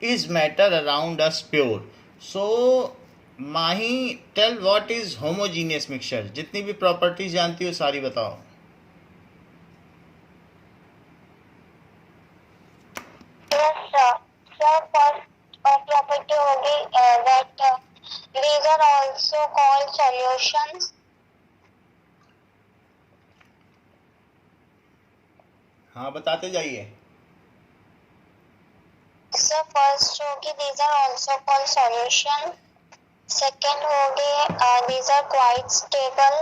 is matter around us pure. So Mahi tell what is homogeneous mixture. जितनी भी properties जानती हो सारी बताओ. प्रॉपर्टी होगी that these are also called solutions. हाँ बताते जाइए. So first होगी these are also called solution. Second होगी these are quite stable.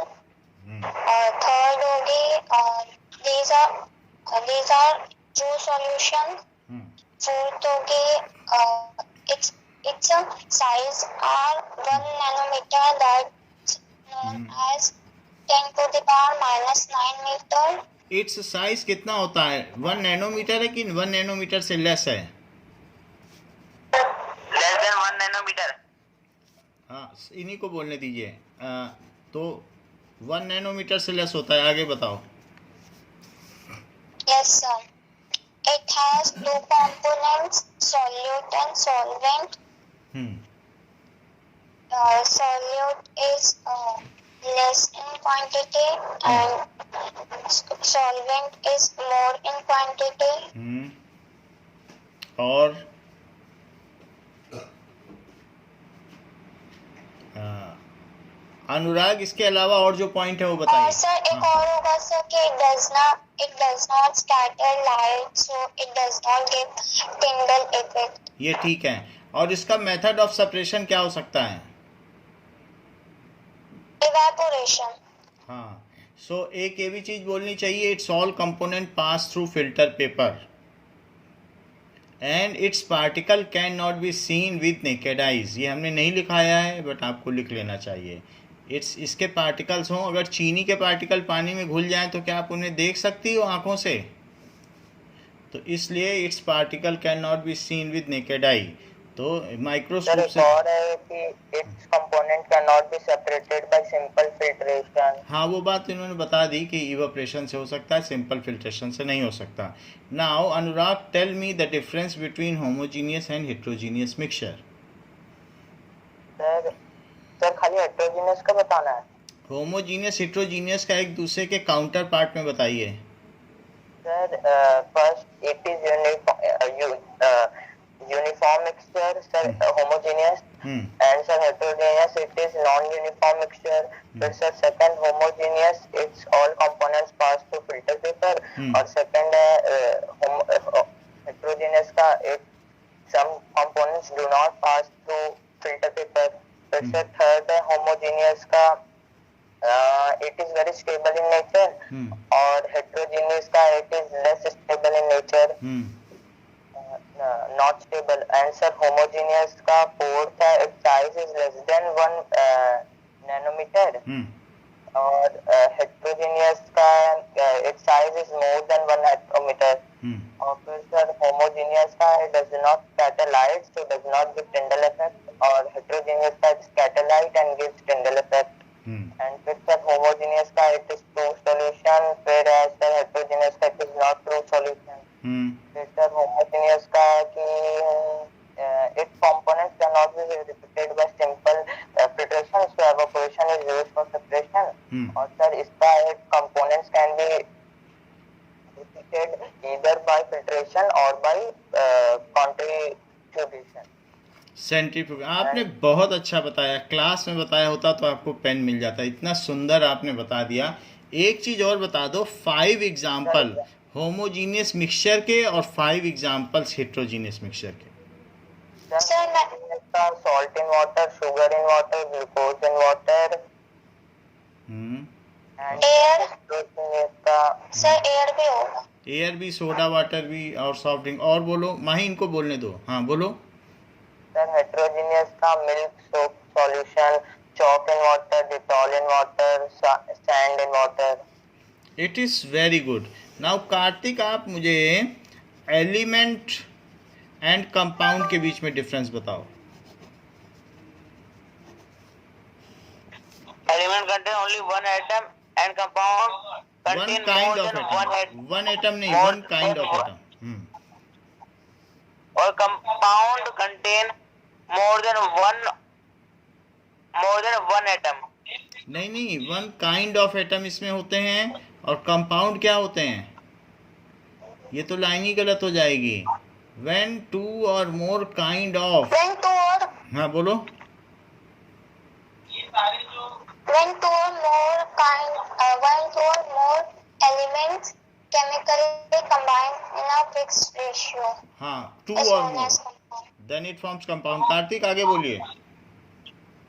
Third होगी these are true solution. Fourth होगी it's a size are 1 nanometer that's known as 10 to the power minus 9 meter. It's size कितना होता है? 1 nanometre है कि 1 nanometre से less है? Less than 1 nanometre. हाँ इन्हीं को बोलने दीजिए. तो 1 नैनोमीटर से लेस होता है. आगे बताओ. Yes sir. It has two components, solute and solvent. Solute is less in quantity and solvent is more in quantity. और अनुराग इसके अलावा और जो पॉइंट है वो बताइए. सर एक और होगा सर कि it does not scatter light, so it does not give Tyndall effect. ये ठीक है. और इसका मेथड ऑफ सेपरेशन क्या हो सकता है? Evaporation. हाँ. सो एक ये भी चीज बोलनी चाहिए. It's all component pass through filter paper and it's particle can not be seen with naked eyes. ये हमने नहीं लिखाया है बट आपको लिख लेना चाहिए. इसके पार्टिकल्स हों. अगर चीनी के पार्टिकल पानी में घुल जाएं तो क्या आप उन्हें देख सकती हो आंखों से? तो इसलिए it's particle can not be seen with naked eye. तो माइक्रोस्कोप से और है कि it's component can not be separated by simple filtration. हाँ वो बात इन्होंने बता दी कि इवेपोरेशन से हो सकता है, सिंपल फिल्ट्रेशन से नहीं हो सकता. Now Anurag tell me the difference between homogeneous and heterogeneous mixture. Sir खाली हेट्रोजीनियस का बताना है. होमोजीनियस हेट्रोजीनियस का एक दूसरे के काउंटर पार्ट में बताइए. Sir first it is uniform mixture. Sir homogeneous. And sir heterogeneous it is non uniform mixture. फिर sir second homogeneous its all components pass through filter paper. और सेकंड है heterogeneous का it some components do not pass through filter paper. फिर sir third है homogeneous का it is very stable in nature. और heterogeneous का it is less stable in nature, not stable. And sir homogeneous का fourth है its size is less than 1 nanometre. और heterogeneous का its size is more than 1 nanometre. और फिर sir homogeneous का it does not scatter light so does not give Tyndall effect. और heterogeneous का it scatter light and gives Tyndall effect. And फिर sir homogeneous का it is true solution. फिर sir heterogeneous का it is not true solution. फिर sir homogeneous का कि its components cannot be repeated by simple filtration, so evaporation is used for separation. और sir इसका components can be repeated either by filtration or by centrifugation. Centrifuge. आपने बहुत अच्छा बताया. Class में बताया होता तो आपको पेन मिल जाता. इतना सुंदर आपने बता दिया. एक चीज और बता दो. 5 एग्जाम्पल होमोजीनियस मिक्सचर के और 5 एग्जाम्पल्स हेट्रोजीनियस मिक्सचर के. Salt in water, sugar in water, glucose in water. Air. Sir air भी होगा. एयर भी, सोडा वाटर भी और सॉफ्ट ड्रिंक. और बोलो माही, इनको बोलने दो. हाँ बोलो. सर हेट्रोजीनियस का milk soap solution, chalk in water, Dettol in water, sand in water. It is very good. Now Kartik आप मुझे एलिमेंट एंड कंपाउंड के बीच में डिफरेंस बताओ. Element contain only one atom and compound contain more than one atom. One atom नहीं, one kind of atom. और compound compound contain more than one atom. नहीं, one kind of atom इसमें होते हैं, और कंपाउंड क्या होते हैं? ये तो लाइन ही गलत हो जाएगी। व्हेन टू और more kind of, When two or हाँ बोलो। when two or more elements chemically combine in a fixed ratio हाँ, टू is और known as more, compound. Then it forms compound. Kartik आगे बोलिए।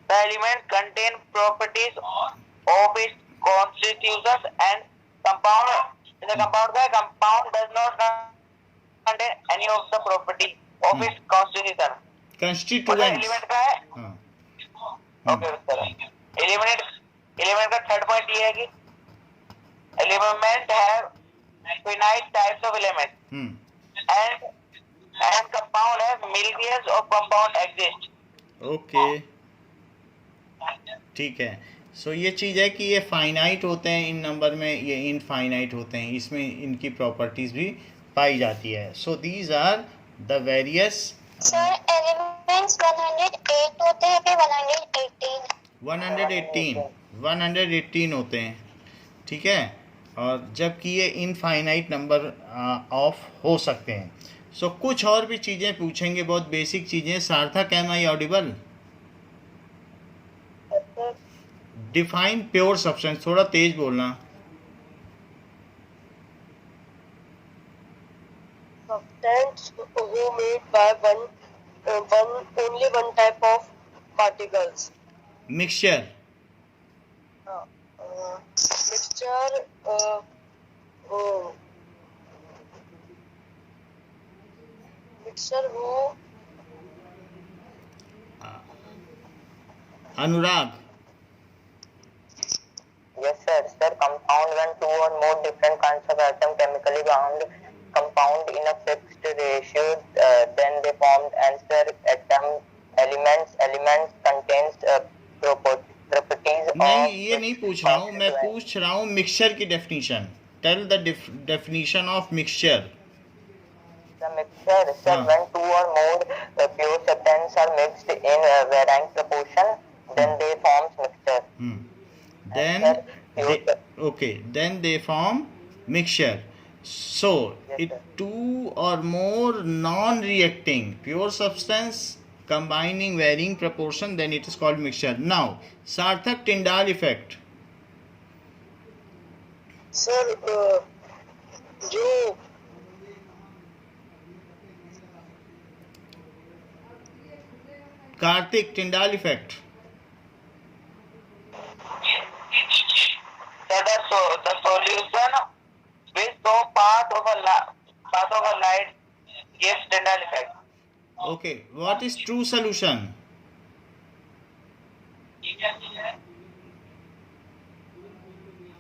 The element contain properties of its constitutions and compound. The compound does not contain any of the property of its constitution. मतलब constituents, element का है। हाँ, okay sir, element का third point ये है कि element have finite types of elements and compound have millions of compound exist. Okay, ठीक है। सो ये चीज़ है कि ये फाइनाइट होते हैं इन नंबर में, ये इनफाइनाइट होते हैं, इसमें इनकी प्रॉपर्टीज भी पाई जाती है। So these are the various. Sir elements 108 होते हैं कि 118? 118 होते हैं, ठीक है। और जबकि ये इनफाइनाइट नंबर ऑफ हो सकते हैं। सो कुछ और भी चीज़ें पूछेंगे, बहुत बेसिक चीज़ें। Sarthak, am I audible? Define pure substance, थोड़ा तेज बोलना। Substance who made by only one type of particles. Mixture, Mixture mixture who Anurag? Yes sir. Sir, compound when two or more different kinds of atom chemically bound compound in a fixed ratio, then they formed answer elements contains properties नहीं, of ये नहीं पूछ रहा हूँ मैं, पूछ रहा हूँ मिक्सचर की definition. Tell the definition of mixture. the mixture. Sir, when two or more pure substances are mixed in varying proportion, then they forms mixture. Then they form mixture. So it two or more non-reacting pure substance combining varying proportion, then it is called mixture. Now Sarthak, Tyndall effect. Sir जो Karthik, Tyndall effect. The solution which so part of a light gives Tyndall effect. Okay, what is true solution?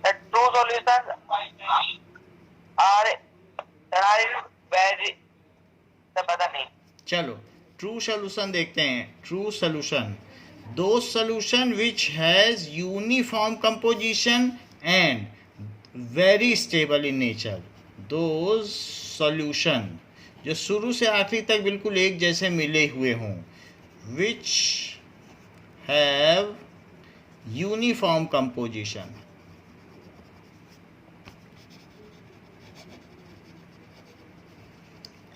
The true solutions are in very पता नहीं। चलो true solution देखते हैं। True solution, दो solution which has uniform composition and very stable in nature. दो solution जो शुरू से आखिरी तक बिल्कुल एक जैसे मिले हुए हों, which have uniform composition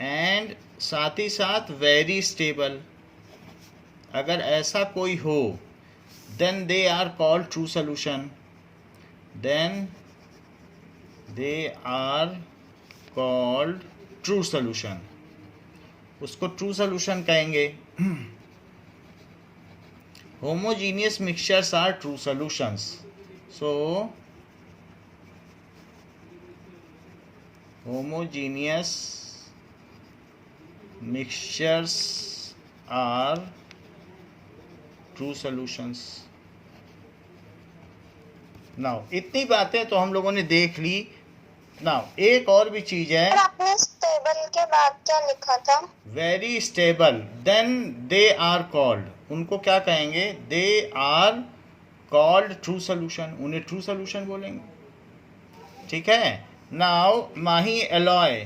and साथ ही साथ वेरी स्टेबल। अगर ऐसा कोई हो, then they are called true solution. Then they are called true solution. उसको ट्रू सोल्यूशन कहेंगे। Homogeneous mixtures are true solutions. So homogeneous mixtures are true solutions. Now इतनी बातें तो हम लोगों ने देख ली। Now एक और भी चीज है। आपने स्टेबल के बाद क्या लिखा था? Very stable, then they are called. उनको क्या कहेंगे? They are called true solution. उन्हें ट्रू सोल्यूशन बोलेंगे, ठीक है। Now Mahi alloy,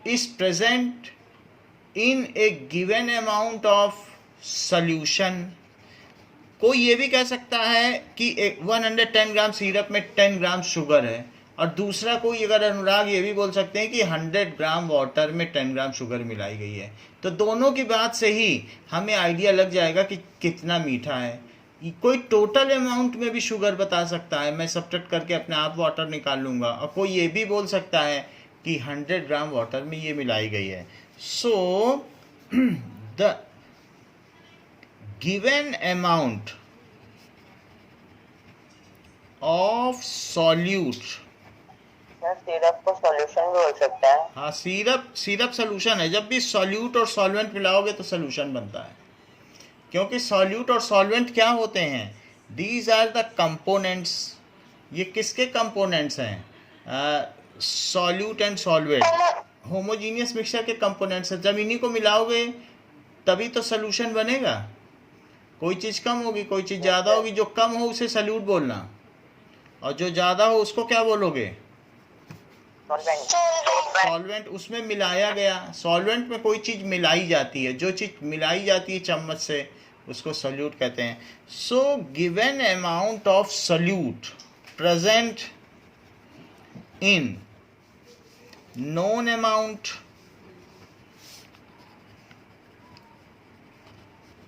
is present in a given amount of solution. कोई ये भी कह सकता है कि 110 ग्राम सिरप में 10 ग्राम शुगर है, और दूसरा कोई अगर अनुराग ये भी बोल सकते हैं कि 100 ग्राम वाटर में 10 ग्राम शुगर मिलाई गई है। तो दोनों की बात से ही हमें आइडिया लग जाएगा कि कितना मीठा है। कोई टोटल अमाउंट में भी शुगर बता सकता है, मैं सब्ट्रैक्ट करके अपने आप वाटर निकाल लूँगा, और कोई ये भी बोल सकता है कि 100 ग्राम वाटर में ये मिलाई गई है। So the given amount of solute, syrup को सॉल्यूशन भी बोल सकते हैं। हाँ, सिरप सॉल्यूशन है। जब भी सॉल्यूट और सॉल्वेंट मिलाओगे तो सॉल्यूशन बनता है, क्योंकि सॉल्यूट और सॉल्वेंट क्या होते हैं? These are the components. ये किसके कंपोनेंट्स हैं? Solute and solvent, homogeneous mixture के कंपोनेंट्स हैं। जब इन्हीं को मिलाओगे तभी तो सॉल्यूशन बनेगा। कोई चीज़ कम होगी, कोई चीज़ ज़्यादा होगी। जो कम हो उसे सॉल्यूट बोलना, और जो ज़्यादा हो उसको क्या बोलोगे? सॉल्वेंट। उसमें मिलाया गया, सॉल्वेंट में कोई चीज़ मिलाई जाती है, जो चीज़ मिलाई जाती है चम्मच से उसको सॉल्यूट कहते हैं। So given amount of solute present in known amount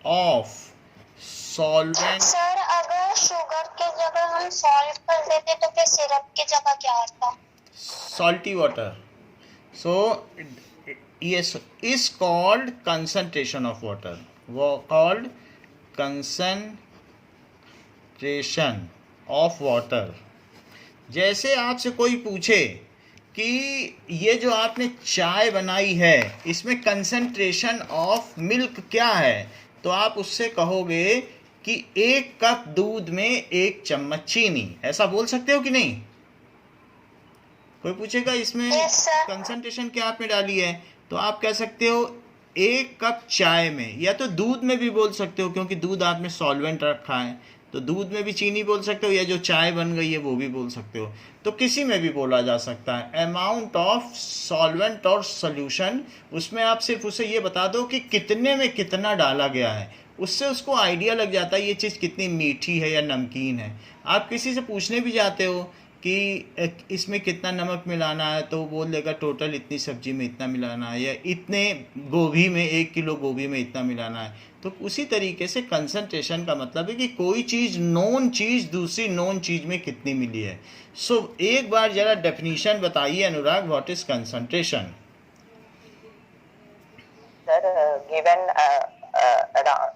of solvent. Sir अगर शुगर की जगह हम सॉल्ट कर देते तो फिर सिरप की जगह क्या आता? Salty water. So yes, is called concentration of water. Called concentration of water. जैसे आपसे कोई पूछे कि ये जो आपने चाय बनाई है इसमें कंसंट्रेशन ऑफ मिल्क क्या है, तो आप उससे कहोगे कि 1 कप दूध में 1 चम्मच चीनी। ऐसा बोल सकते हो कि नहीं? कोई पूछेगा इसमें कंसंट्रेशन क्या आपने डाली है, तो आप कह सकते हो 1 कप चाय में, या तो दूध में भी बोल सकते हो क्योंकि दूध आपने सॉल्वेंट रखा है, तो दूध में भी चीनी बोल सकते हो, या जो चाय बन गई है वो भी बोल सकते हो। तो किसी में भी बोला जा सकता है। अमाउंट ऑफ सॉल्वेंट और सोल्यूशन, उसमें आप सिर्फ उसे ये बता दो कि कितने में कितना डाला गया है, उससे उसको आइडिया लग जाता है ये चीज़ कितनी मीठी है या नमकीन है। आप किसी से पूछने भी जाते हो कि इसमें कितना नमक मिलाना है, तो वो बोल देगा टोटल इतनी सब्जी में इतना मिलाना है, या इतने गोभी में 1 किलो गोभी में इतना मिलाना है। तो उसी तरीके से कंसंट्रेशन का मतलब है कि कोई चीज़, नोन चीज़ दूसरी नोन चीज़ में कितनी मिली है। सो एक बार ज़रा डेफिनेशन बताइए Anurag, what is concentration? Sir given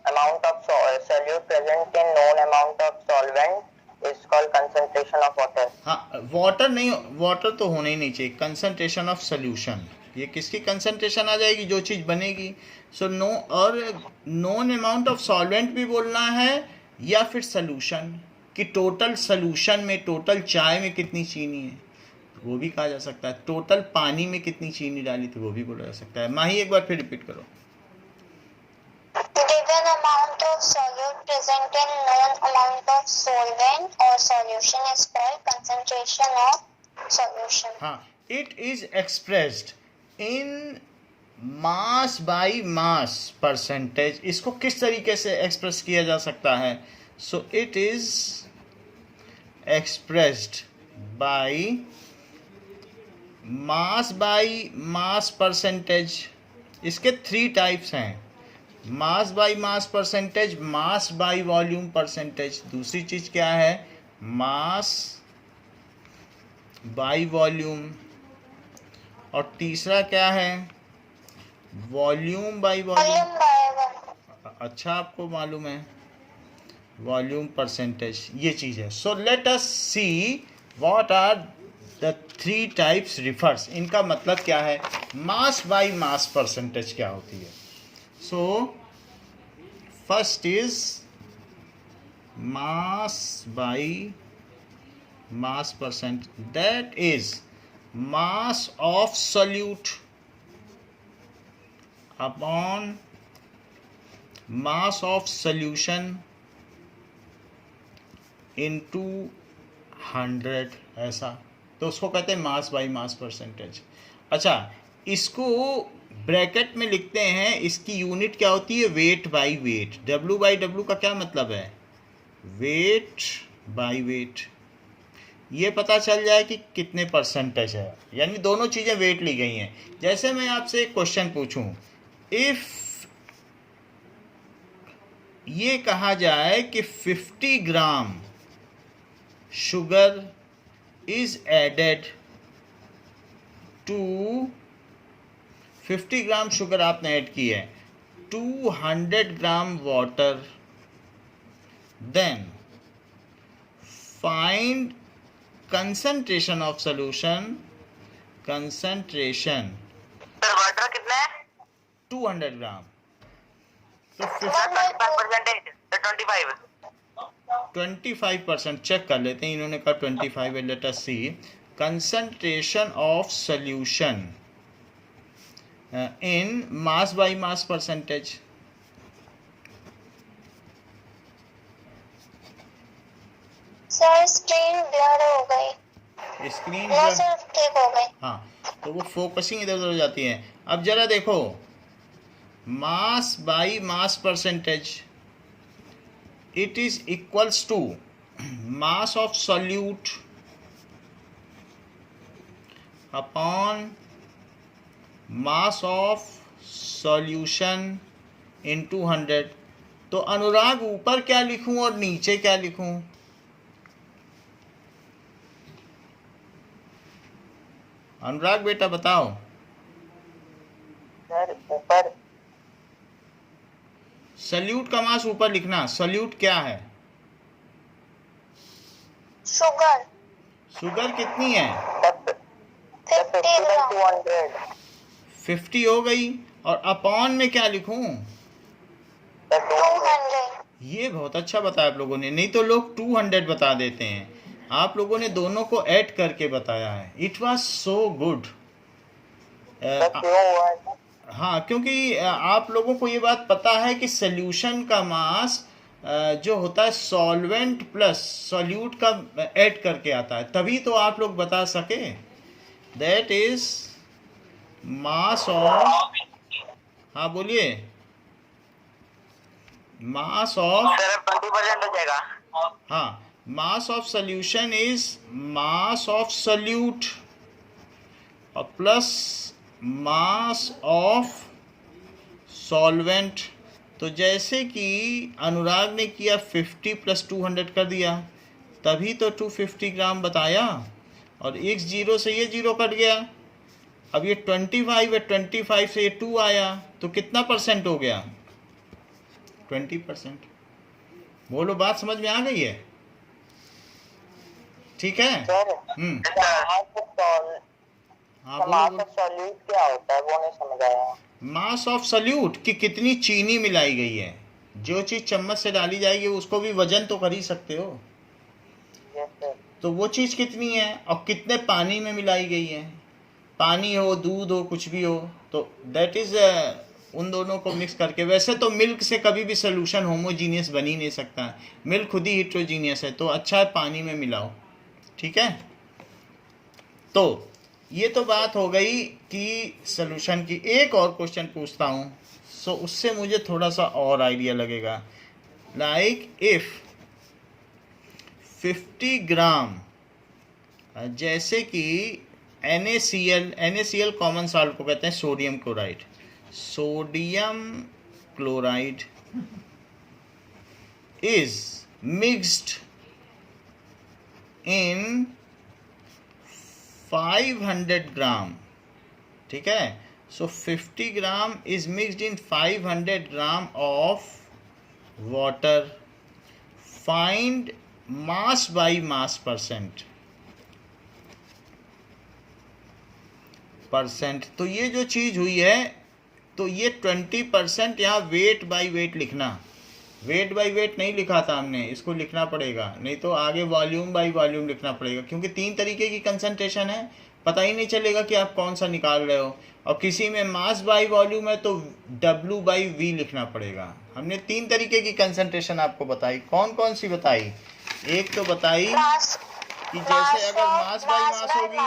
amount of solute present in known amount of solvent is called concentration of water. हाँ, वाटर नहीं, वाटर तो होना ही नहीं चाहिए। कंसंट्रेशन ऑफ सोल्यूशन, ये किसकी कंसंट्रेशन आ जाएगी? जो चीज़ बनेगी। सो नो, और नोन अमाउंट ऑफ सॉल्वेंट भी बोलना है, या फिर सोल्यूशन कि टोटल सोल्यूशन में, टोटल चाय में कितनी चीनी है, तो वो भी कहा जा सकता है। टोटल पानी में कितनी चीनी डाली, तो वो भी बोला जा सकता है। माही एक बार फिर रिपीट करो। Given amount of solute present in known amount of solvent or solution is called concentration of solution. हाँ, it is expressed in mass by mass percentage. इसको किस तरीके से एक्सप्रेस किया जा सकता है? So it is expressed by mass percentage. इसके 3 टाइप्स हैं, mass by mass percentage, mass by volume percentage. दूसरी चीज़ क्या है? Mass by volume. और तीसरा क्या है? Volume by volume. अच्छा, आपको मालूम है वॉल्यूम परसेंटेज, ये चीज़ है। So let us see what are the 3 types refers. इनका मतलब क्या है? मास बाई मास परसेंटेज क्या होती है? So first is mass by mass percent, that is mass of solute upon mass of solution into 100, ऐसा। तो उसको कहते हैं मास बाई मास परसेंटेज। अच्छा, इसको ब्रैकेट में लिखते हैं, इसकी यूनिट क्या होती है, weight by wait. W by W का क्या मतलब है, वेट बाई वेट। ये पता चल जाए कि कितने परसेंटेज है, यानी दोनों चीज़ें वेट ली गई हैं। जैसे मैं आपसे एक क्वेश्चन पूछूं, इफ़ ये कहा जाए कि 50 gram sugar is added to 50 gram sugar आपने ऐड की है 200 gram water, then find concentration of solution, concentration sir water कितना है 200 ग्राम। तो 25% चेक कर लेते हैं, इन्होंने कहा 25 है, let us see concentration of solution in mass by mass percentage. Sir screen blur हो गई, स्क्रीन वो सिर्फ ठीक हो गई। हाँ, तो वो फोकसिंग इधर उधर हो जाती है। अब जरा देखो, mass by mass percentage, it is equals to mass of solute upon mass of solution in 200। तो अनुराग ऊपर क्या लिखूं और नीचे क्या लिखूं? अनुराग बेटा बताओ। सर ऊपर सल्यूट का मास ऊपर लिखना। सल्यूट क्या है? शुगर शुगर कितनी है? 50 ग्राम, 200 50 हो गई। और अपॉन में क्या लिखूं? 200। ये बहुत अच्छा बताया आप लोगों ने, नहीं तो लोग 200 बता देते हैं। आप लोगों ने दोनों को ऐड करके बताया है। It was so good. हाँ, क्योंकि आप लोगों को ये बात पता है कि सॉल्यूशन का मास जो होता है सॉल्वेंट प्लस सॉल्यूट का ऐड करके आता है, तभी तो आप लोग बता सके। दैट इज मास ऑफ, हाँ बोलिए, मास ऑफ, सर 20% हो जाएगा। हाँ, मास of solution is mass of solute और प्लस मास ऑफ सॉल्वेंट। तो जैसे कि अनुराग ने किया 50 प्लस 200 कर दिया, तभी तो 250 ग्राम बताया। और एक जीरो से ये जीरो कट गया। अब ये 25 है, 25 से ये 2 आया, तो कितना परसेंट हो गया? 20%। बोलो, बात समझ में आ गई है? ठीक है। सर हाँ मास बोलो। ऑफ सॉल्यूट क्या होता है वो नहीं समझ आया। मास ऑफ सल्यूट कि कितनी चीनी मिलाई गई है। जो चीज़ चम्मच से डाली जाएगी उसको भी वजन तो कर ही सकते हो। Yes sir. तो वो चीज़ कितनी है और कितने पानी में मिलाई गई है। पानी हो, दूध हो, कुछ भी हो, तो दैट इज़ उन दोनों को मिक्स करके। वैसे तो मिल्क से कभी भी सोल्यूशन होमोजीनियस बन ही नहीं सकता, मिल्क खुद ही हिट्रोजीनियस है। तो अच्छा है पानी में मिलाओ, ठीक है। तो ये तो बात हो गई कि सॉल्यूशन की। एक और क्वेश्चन पूछता हूँ, सो उससे मुझे थोड़ा सा और आइडिया लगेगा। लाइक इफ 50 ग्राम, जैसे कि NaCl कॉमन सॉल्ट को कहते हैं sodium chloride. Sodium chloride is mixed इन 500 ग्राम, ठीक है। सो 50 gram is mixed in 500 gram of water. Find mass by mass percent. तो ये जो चीज़ हुई है, तो ये 20% यहाँ वेट बाई वेट लिखना। वेट बाई वेट नहीं लिखा था हमने, इसको लिखना पड़ेगा, नहीं तो आगे वॉल्यूम बाई वॉल्यूम लिखना पड़ेगा, क्योंकि 3 तरीके की कंसंट्रेशन है, पता ही नहीं चलेगा कि आप कौन सा निकाल रहे हो। और किसी में मास बाई वॉल्यूम है तो W बाई V लिखना पड़ेगा। हमने 3 तरीके की कंसंट्रेशन आपको बताई। कौन कौन सी बताई? एक तो बताई कि जैसे अगर मास बाई मास होगी,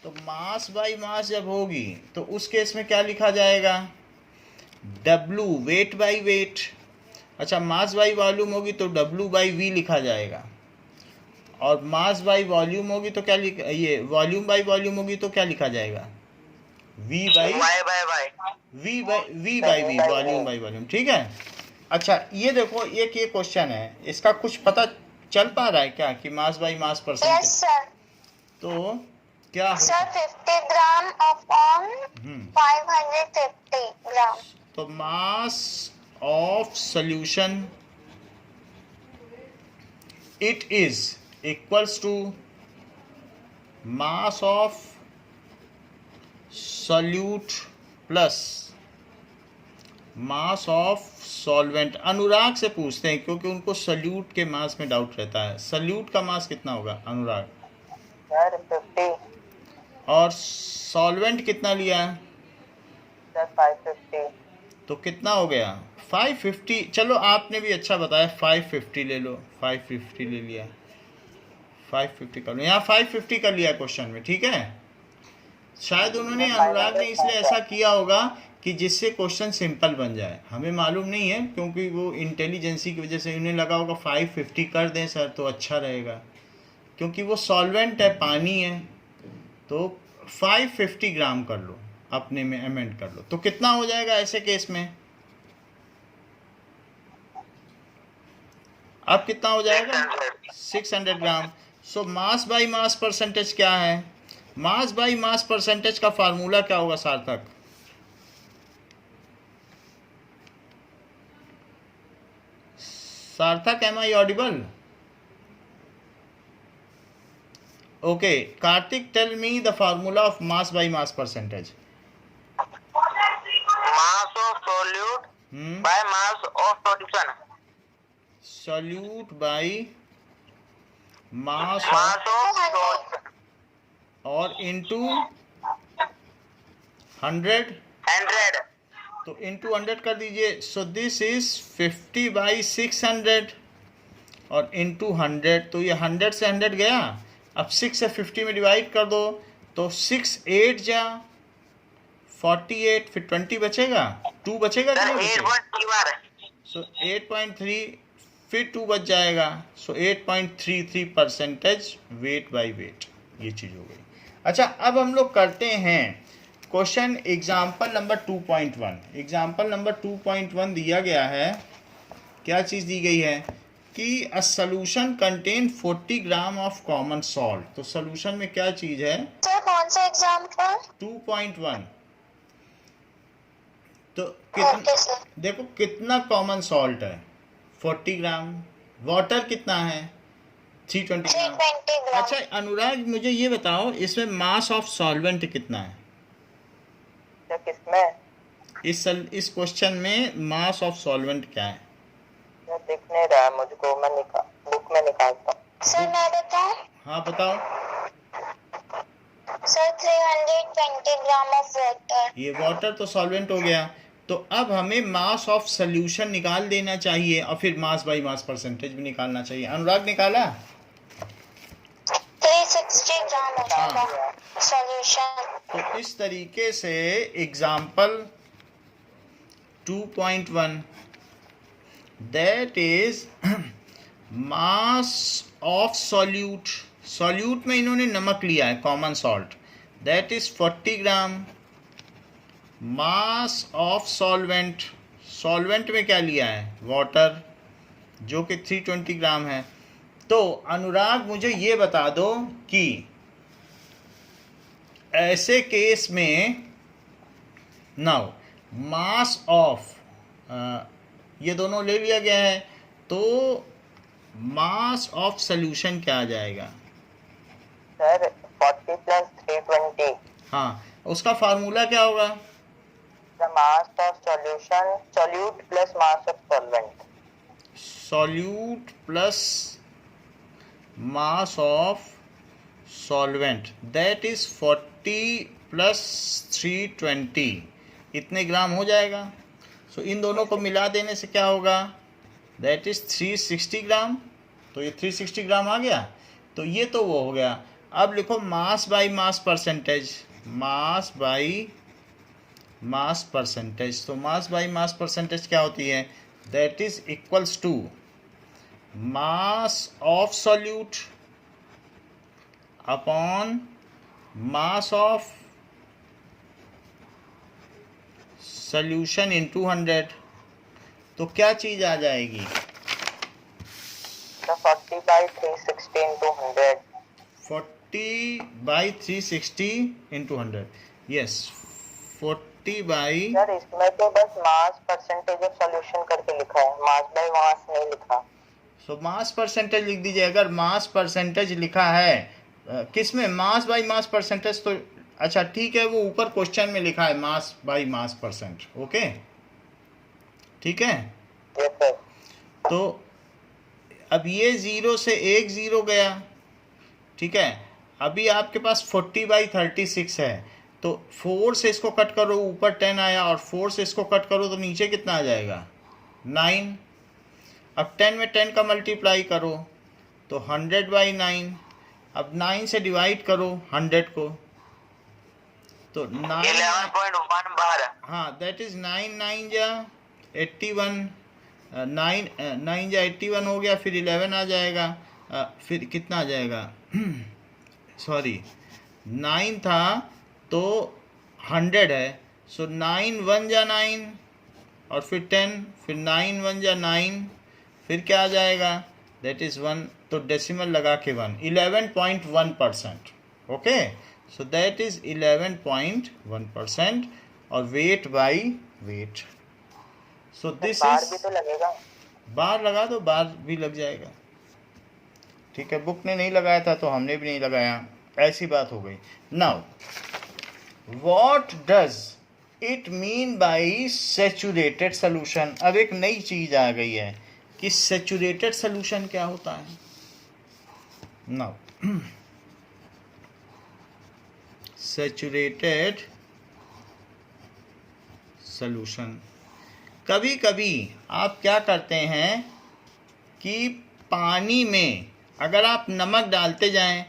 तो मास बाई मास जब होगी तो उस केस में क्या लिखा जाएगा? W weight by wait. अच्छा, मास बाई वॉल्यूम होगी तो W बाई V लिखा जाएगा, और मास बाई वॉल्यूम होगी तो क्या ये वॉल्यूम बाई वॉल्यूम होगी तो क्या लिखा जाएगा? V by V by V, volume by volume. ठीक है। अच्छा, ये देखो, एक ये क्वेश्चन है, इसका कुछ पता चल पा रहा है क्या कि मास by mass Yes, percentage? sir. तो क्या Sir, होगा? 50 gram upon हम्म 550 gram. तो mass of solution it is equals to mass of solute plus mass of solvent. Anurag से पूछते हैं क्योंकि उनको सॉल्यूट के मास में डाउट रहता है। सॉल्यूट का मास कितना होगा अनुराग? सर 50। और सॉल्वेंट कितना लिया है? सर 550। तो कितना हो गया? 550। चलो, आपने भी अच्छा बताया, 550 ले लो। 550 ले लिया, 550 कर लो। यहाँ 550 कर लिया क्वेश्चन में। ठीक है। शायद उन्होंने, अनुराग ने इसलिए ऐसा किया होगा कि जिससे क्वेश्चन सिंपल बन जाए। हमें मालूम नहीं है, क्योंकि वो इंटेलिजेंसी की वजह से उन्हें लगा होगा 550 कर दें सर तो अच्छा रहेगा, क्योंकि वो सॉल्वेंट है, पानी है। तो 550 ग्राम कर लो, अपने में अमेंड कर लो। तो कितना हो जाएगा ऐसे केस में? अब कितना हो जाएगा? 600 ग्राम। सो मास बाई मास परसेंटेज क्या है? मास बाई मास परसेंटेज का फार्मूला क्या होगा Sarthak? Sarthak, am I audible? Okay, Kartik, tell me the formula of mass by mass percentage. Mass of solute by mass of solution. Solute by mass mass of 200. और into 100। 100। तो into 100 कर दीजिए। So this is 50 by 600 और into 100। तो ये 100 से 100 गया। अब 6 से 50 में डिवाइड कर दो तो 6 8 जा 48, फिर 20 बचेगा, 2 बचेगा कि नहीं बचेगा? सो 8.3, फिर 2 बच जाएगा। सो 8.33% वेट बाई वेट, ये चीज़ हो गई। अच्छा, अब हम लोग करते हैं question example number 2.1। Example number 2.1 दिया गया है। क्या चीज़ दी गई है कि a solution contain 40 gram of common salt. तो सॉल्यूशन में क्या चीज़ है? Sir, कौन सा एग्जाम्पल? 2.1। तो ओके सर. देखो कितना कॉमन सॉल्ट है, 40 ग्राम। वाटर कितना है? 320 ग्राम। 320 ग्राम. अच्छा अनुराग, मुझे ये बताओ, इसमें मास ऑफ सॉल्वेंट कितना है? सर किसमें? इस क्वेश्चन में मास ऑफ सॉल्वेंट क्या है? सर दिख नहीं रहा है मुझको, मैं बुक में निकालता हूँ। सर मैं बताऊं? हाँ बताओ। Sir 320 gram of water. ये वाटर तो सॉल्वेंट हो गया। तो अब हमें मास ऑफ सॉल्यूशन निकाल देना चाहिए और फिर मास बाई मास परसेंटेज भी निकालना चाहिए। अनुराग निकाला? 360 ग्राम हो जाएगा सॉल्यूशन. तो इस तरीके से example 2.1, that is mass of solute. Solute में इन्होंने नमक लिया है, common salt, that is 40 gram. Mass of solvent, solvent में क्या लिया है? वाटर, जो कि 320 ग्राम है। तो अनुराग मुझे ये बता दो कि ऐसे केस में नाउ मास ऑफ, ये दोनों ले लिया गया है, तो मास ऑफ सॉल्यूशन क्या आ जाएगा? Sir 40 plus 320। हाँ, उसका फार्मूला क्या होगा? The mass of solution, solute plus mass of solvent. Solute plus mass of solvent, that is 40 plus 320, इतने ग्राम हो जाएगा। सो इन दोनों को मिला देने से क्या होगा? दैट इज 360 ग्राम। तो ये 360 ग्राम आ गया। तो ये तो वो हो गया। अब लिखो mass by mass percentage, mass by mass percentage. तो मास बाई मास परसेंटेज क्या होती है? That is equals to mass of solute upon mass of solution into 100। तो क्या चीज आ जाएगी? So 40 by 360 into 100. 40 by 360 into 100। Yes, 40 by, sir इसमें तो बस मास परसेंटेज ऑफ सॉल्यूशन करके लिखा है, मास बाय मास नहीं लिखा। सो मास परसेंटेज लिख दीजिए। अगर मास परसेंटेज लिखा है किस में? मास बाई मास परसेंटेज। तो अच्छा ठीक है, वो ऊपर क्वेश्चन में लिखा है mass by mass percent. Okay ठीक है। Yes sir. तो अब ये 0 से 1 0 गया, ठीक है। अभी आपके पास 40 बाई 36 है, तो 4 से इसको कट करो, ऊपर 10 आया, और 4 से इसको कट करो तो नीचे कितना आ जाएगा? 9। अब 10 में 10 का मल्टीप्लाई करो तो 100 बाई 9। अब 9 से डिवाइड करो 100 को, तो 9 11.1 बार। हाँ, दैट इज 9 9 जा 81, 9 जा 81 हो गया, फिर 11 आ जाएगा, फिर कितना आ जाएगा? सॉरी 9 था तो 100 है, सो 9 1 जा 9, और फिर 10, फिर 9 1 जा 9, फिर क्या आ जाएगा? दैट इज़ 1, तो डेसिमल लगा के 1, 11.1%। ओके, सो दैट इज़ 11.1%, और weight by wait. So this bar is, भी तो लगेगा। बार लगा दो, बार भी लग जाएगा। ठीक है, बुक ने नहीं लगाया था तो हमने भी नहीं लगाया, ऐसी बात हो गई। Now what does it mean by saturated solution? अब एक नई चीज आ गई है कि सैचुरेटेड सोल्यूशन क्या होता है। नाउ सैचुरेटेड सोल्यूशन, कभी कभी आप क्या करते हैं कि पानी में अगर आप नमक डालते जाएं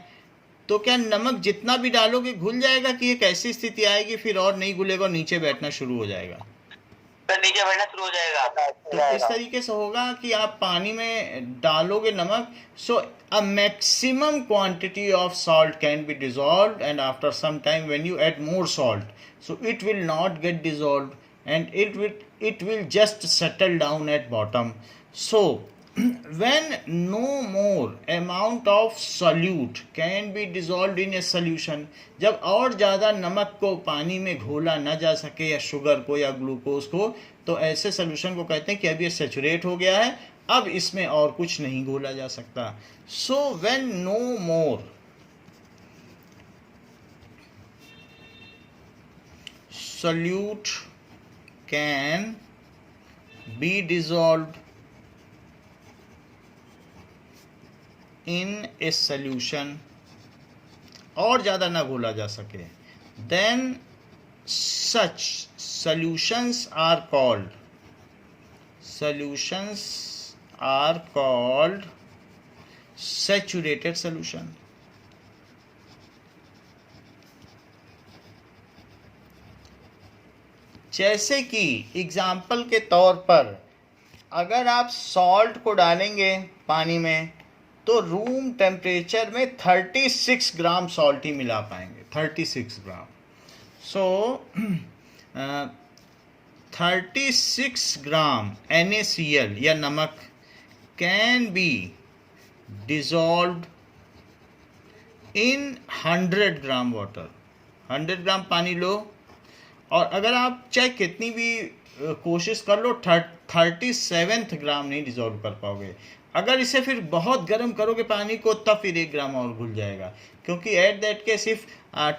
तो क्या नमक जितना भी डालोगे घुल जाएगा, कि एक ऐसी स्थिति आएगी फिर और नहीं घुलेगा और नीचे बैठना शुरू हो जाएगा? तो नीचे बैठना शुरू हो जाएगा। तो इस तरीके से होगा कि आप पानी में डालोगे नमक, so a maximum quantity of salt can be dissolved, and after some time when you add more salt so it will not get dissolved and it will just settle down at bottom. So when no more amount of solute can be dissolved in a solution, जब और ज़्यादा नमक को पानी में घोला ना जा सके, या शुगर को या ग्लूकोज को, तो ऐसे सोल्यूशन को कहते हैं कि अब ये सैचुरेट हो गया है, अब इसमें और कुछ नहीं घोला जा सकता। So when no more solute can be dissolved in a solution, और ज़्यादा ना घोला जा सके, then such solutions are called saturated solution. जैसे कि एग्जाम्पल के तौर पर अगर आप सॉल्ट को डालेंगे पानी में तो रूम टेम्परेचर में 36 ग्राम सॉल्ट ही मिला पाएंगे, 36 ग्राम। सो 36 ग्राम NaCl या नमक can be dissolved in 100 gram water. 100 ग्राम पानी लो, और अगर आप चाहे कितनी भी कोशिश कर लो 37 ग्राम नहीं डिजॉल्व कर पाओगे। अगर इसे फिर बहुत गर्म करोगे पानी को तब फिर 1 ग्राम और घुल जाएगा, क्योंकि at that case if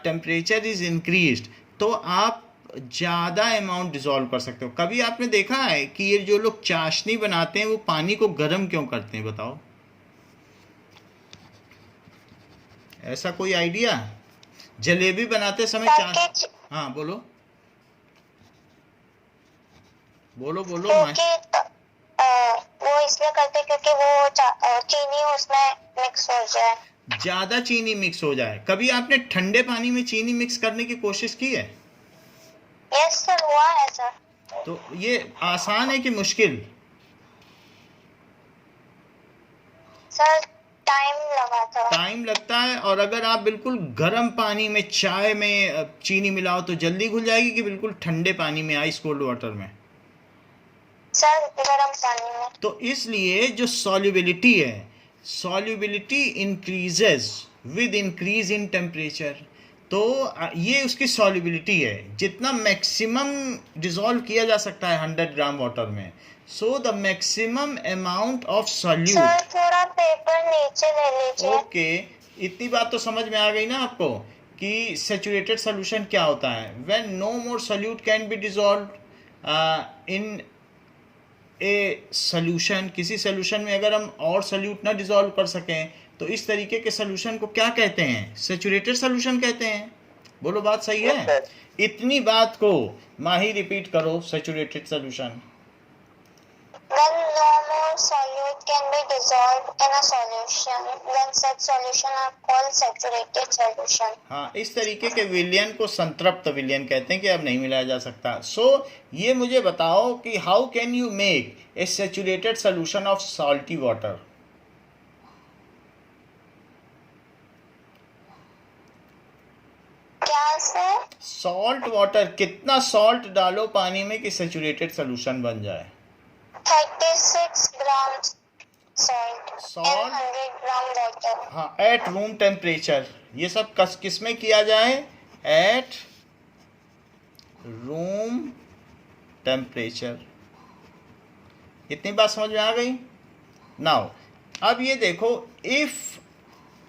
temperature is increased तो आप ज़्यादा अमाउंट डिजॉल्व कर सकते हो। कभी आपने देखा है कि ये जो लोग चाशनी बनाते हैं वो पानी को गर्म क्यों करते हैं, बताओ? ऐसा कोई आइडिया? जलेबी बनाते समय हाँ बोलो बोलो बोलो। क्योंकि वो इसलिए करते क्योंकि वो चीनी उसमें मिक्स हो जाए। ज़्यादा चीनी मिक्स हो जाए। कभी आपने ठंडे पानी में चीनी मिक्स करने की कोशिश की है? यस सर, हुआ है सर। तो ये आसान है कि मुश्किल? सर टाइम लगा था। टाइम लगता है। और अगर आप बिल्कुल गर्म पानी में चाय में चीनी मिलाओ तो जल्दी घुल जाएगी, कि बिल्कुल ठंडे पानी में आइस कोल्ड वाटर में? सर गर्म पानी में। तो इसलिए जो सॉल्युबिलिटी है, solubility increases with increase in temperature. तो ये उसकी सॉल्युबिलिटी है, जितना मैक्सिमम डिसॉल्व किया जा सकता है 100 ग्राम वाटर में। So the maximum amount of solute. Sir थोड़ा पेपर नीचे ले लीजिए। ओके, इतनी बात तो समझ में आ गई ना आपको कि सैचुरेटेड सॉल्यूशन क्या होता है। When no more solute can be dissolve in a solution, किसी सॉल्यूशन में अगर हम और सॉल्यूट ना डिसॉल्व कर सकें तो इस तरीके के सॉल्यूशन को क्या कहते हैं? सैचुरेटेड सॉल्यूशन कहते हैं। बोलो बात सही है? Yes, sir. इतनी बात को माही रिपीट करो, saturated solution. When no more solute can be dissolved in a solution, then such solution are called saturated solution. हाँ, इस तरीके के विलयन को संतृप्त विलयन कहते हैं कि अब नहीं मिलाया जा सकता। सो ये मुझे बताओ कि how can you make a saturated solution of salty water? क्या सर? सॉल्ट वाटर, कितना सॉल्ट डालो पानी में कि सैचुरेटेड सॉल्यूशन बन जाए? 36 grams salt Salt? in 100 gram water. हाँ, एट रूम टेम्परेचर। ये सब किस में किया जाए? At room temperature. इतनी बात समझ में आ गई? नाउ अब ये देखो, if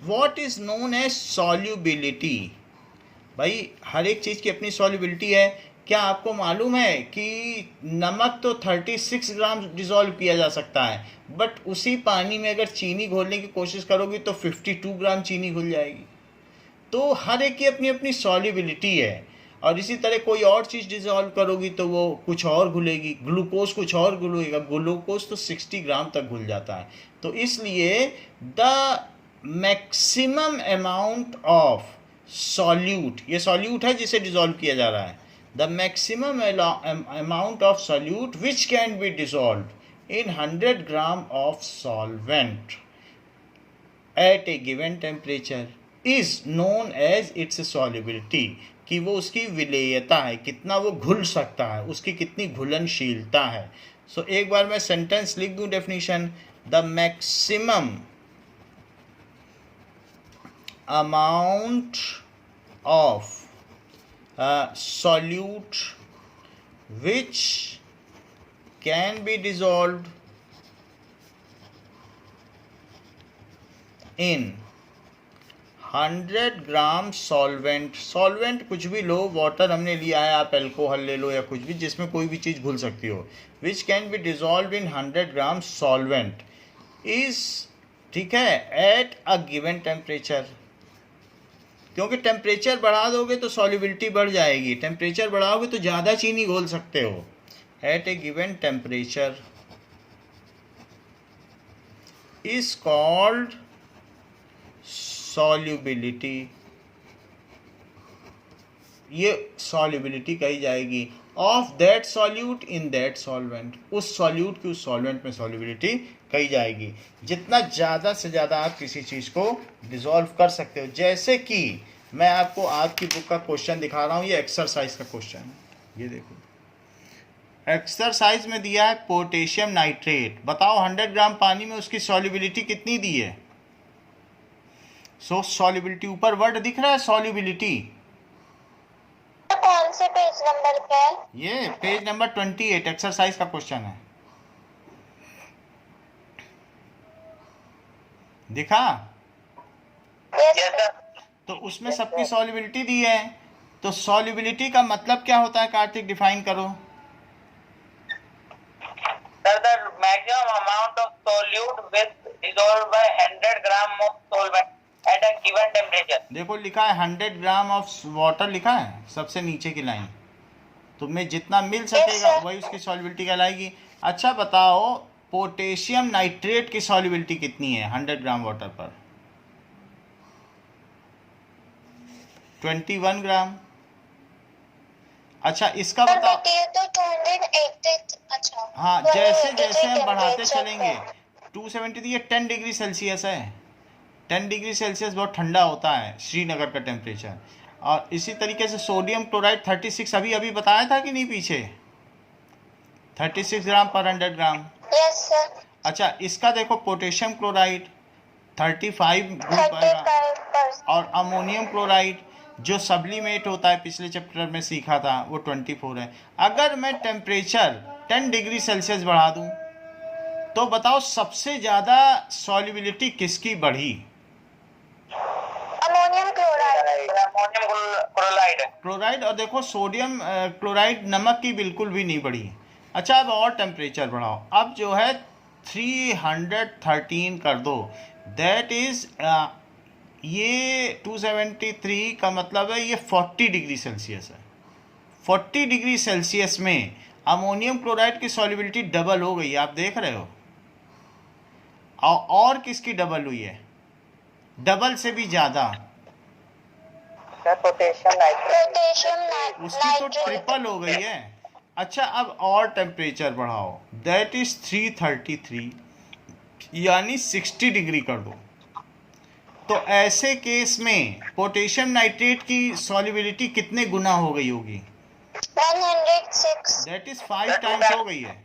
what is known as solubility. भाई हर एक चीज़ की अपनी सॉल्युबिलिटी है। क्या आपको मालूम है कि नमक तो 36 ग्राम डिसॉल्व किया जा सकता है, बट उसी पानी में अगर चीनी घोलने की कोशिश करोगी तो 52 ग्राम चीनी घुल जाएगी। तो हर एक की अपनी अपनी सॉल्युबिलिटी है। और इसी तरह कोई और चीज़ डिसॉल्व करोगी तो वो कुछ और घुलेगी। ग्लूकोज कुछ और घुलेगा। ग्लूकोज तो 60 ग्राम तक घुल जाता है। तो इसलिए the maximum amount of solute, ये सॉल्यूट है जिसे डिसॉल्व किया जा रहा है, the maximum amount of solute which can be dissolved in 100 gram of solvent at a given temperature is known as its solubility, कि वो उसकी विलेयता है, कितना वो घुल सकता है, उसकी कितनी घुलनशीलता है। सो एक बार मैं सेंटेंस लिख दूं definition, the maximum amount of solute which can be dissolved in 100 gram solvent. Solvent कुछ भी लो, वाटर हमने लिया है, आप अल्कोहल ले लो या कुछ भी जिसमें कोई भी चीज़ घुल सकती हो। Which can be dissolve in 100 gram solvent is, ठीक है, एट अ गिवन टेम्परेचर। क्योंकि टेम्परेचर बढ़ा दोगे तो सॉल्युबिलिटी बढ़ जाएगी, टेम्परेचर बढ़ाओगे तो ज़्यादा चीनी घोल सकते हो। At a given temperature is called solubility. ये सॉल्युबिलिटी कही जाएगी of that solute in that solvent. उस सॉल्यूट की उस सॉल्वेंट में सॉल्युबिलिटी कही जाएगी। जितना ज़्यादा से ज़्यादा आप किसी चीज़ को डिसॉल्व कर सकते हो। जैसे कि मैं आपको आपकी बुक का क्वेश्चन दिखा रहा हूँ, ये एक्सरसाइज का क्वेश्चन है। ये देखो, एक्सरसाइज में दिया है पोटेशियम नाइट्रेट। बताओ 100 ग्राम पानी में उसकी सॉल्युबिलिटी कितनी दी है? सो सॉल्युबिलिटी, ऊपर वर्ड दिख रहा है सॉल्युबिलिटी। कौन से पेज नंबर पे है? ये पेज नंबर 28 एक्सरसाइज का क्वेश्चन है। दिखा? Yes Yes, sir. sir. तो उसमें सबकी सॉल्युबिलिटी दी है। तो सॉल्युबिलिटी का मतलब क्या होता है कार्तिक, डिफाइन करो। Sir, the maximum amount of solute with dissolved by 100 gram of solvent at a given temperature. देखो लिखा है 100 ग्राम ऑफ वाटर, लिखा है सबसे नीचे की लाइन। तुम्हें जितना मिल सकेगा वही उसकी सॉल्युबिलिटी कहलाएगी। अच्छा बताओ पोटेशियम नाइट्रेट की सॉल्युबिलिटी कितनी है 100 ग्राम वाटर पर? 21 ग्राम। अच्छा इसका सर बताओ। बट ये तो 280, अच्छा हाँ, जैसे जैसे हम 283 बढ़ाते टेम्परेचर चलेंगे। 273 ये 10 डिग्री सेल्सियस है। 10 डिग्री सेल्सियस बहुत ठंडा होता है श्रीनगर का टेम्परेचर। और इसी तरीके से सोडियम क्लोराइड 36 अभी अभी बताया था कि नहीं पीछे, 36 ग्राम पर 100 ग्राम। Yes sir. अच्छा इसका देखो पोटेशियम क्लोराइड 35 घुल पाएगा। 35%। और अमोनियम क्लोराइड जो सब्लिमेट होता है पिछले चैप्टर में सीखा था वो 24 है। अगर मैं टेम्परेचर 10 डिग्री सेल्सियस बढ़ा दूं तो बताओ सबसे ज़्यादा सॉल्युबिलिटी किसकी बढ़ी? Ammonium chloride. क्लोराइड। और देखो सोडियम क्लोराइड नमक की बिल्कुल भी नहीं बढ़ी। अच्छा अब और टेम्परेचर बढ़ाओ, अब जो है 313 कर दो। दैट इज ये 273 का मतलब है ये 40 डिग्री सेल्सियस है। 40 डिग्री सेल्सियस में अमोनियम क्लोराइड की सॉल्युबिलिटी डबल हो गई, आप देख रहे हो। और किसकी डबल हुई है? डबल से भी ज़्यादा। पोटेशियम नाइट्रेट उसकी तो ट्रिपल हो गई है। अच्छा अब और टेम्परेचर बढ़ाओ, दैट इज 333 यानी 60 डिग्री कर दो। तो ऐसे केस में पोटेशियम नाइट्रेट की सॉल्युबिलिटी कितने गुना हो गई होगी? 106। दैट इज 5 टाइम्स हो गई है।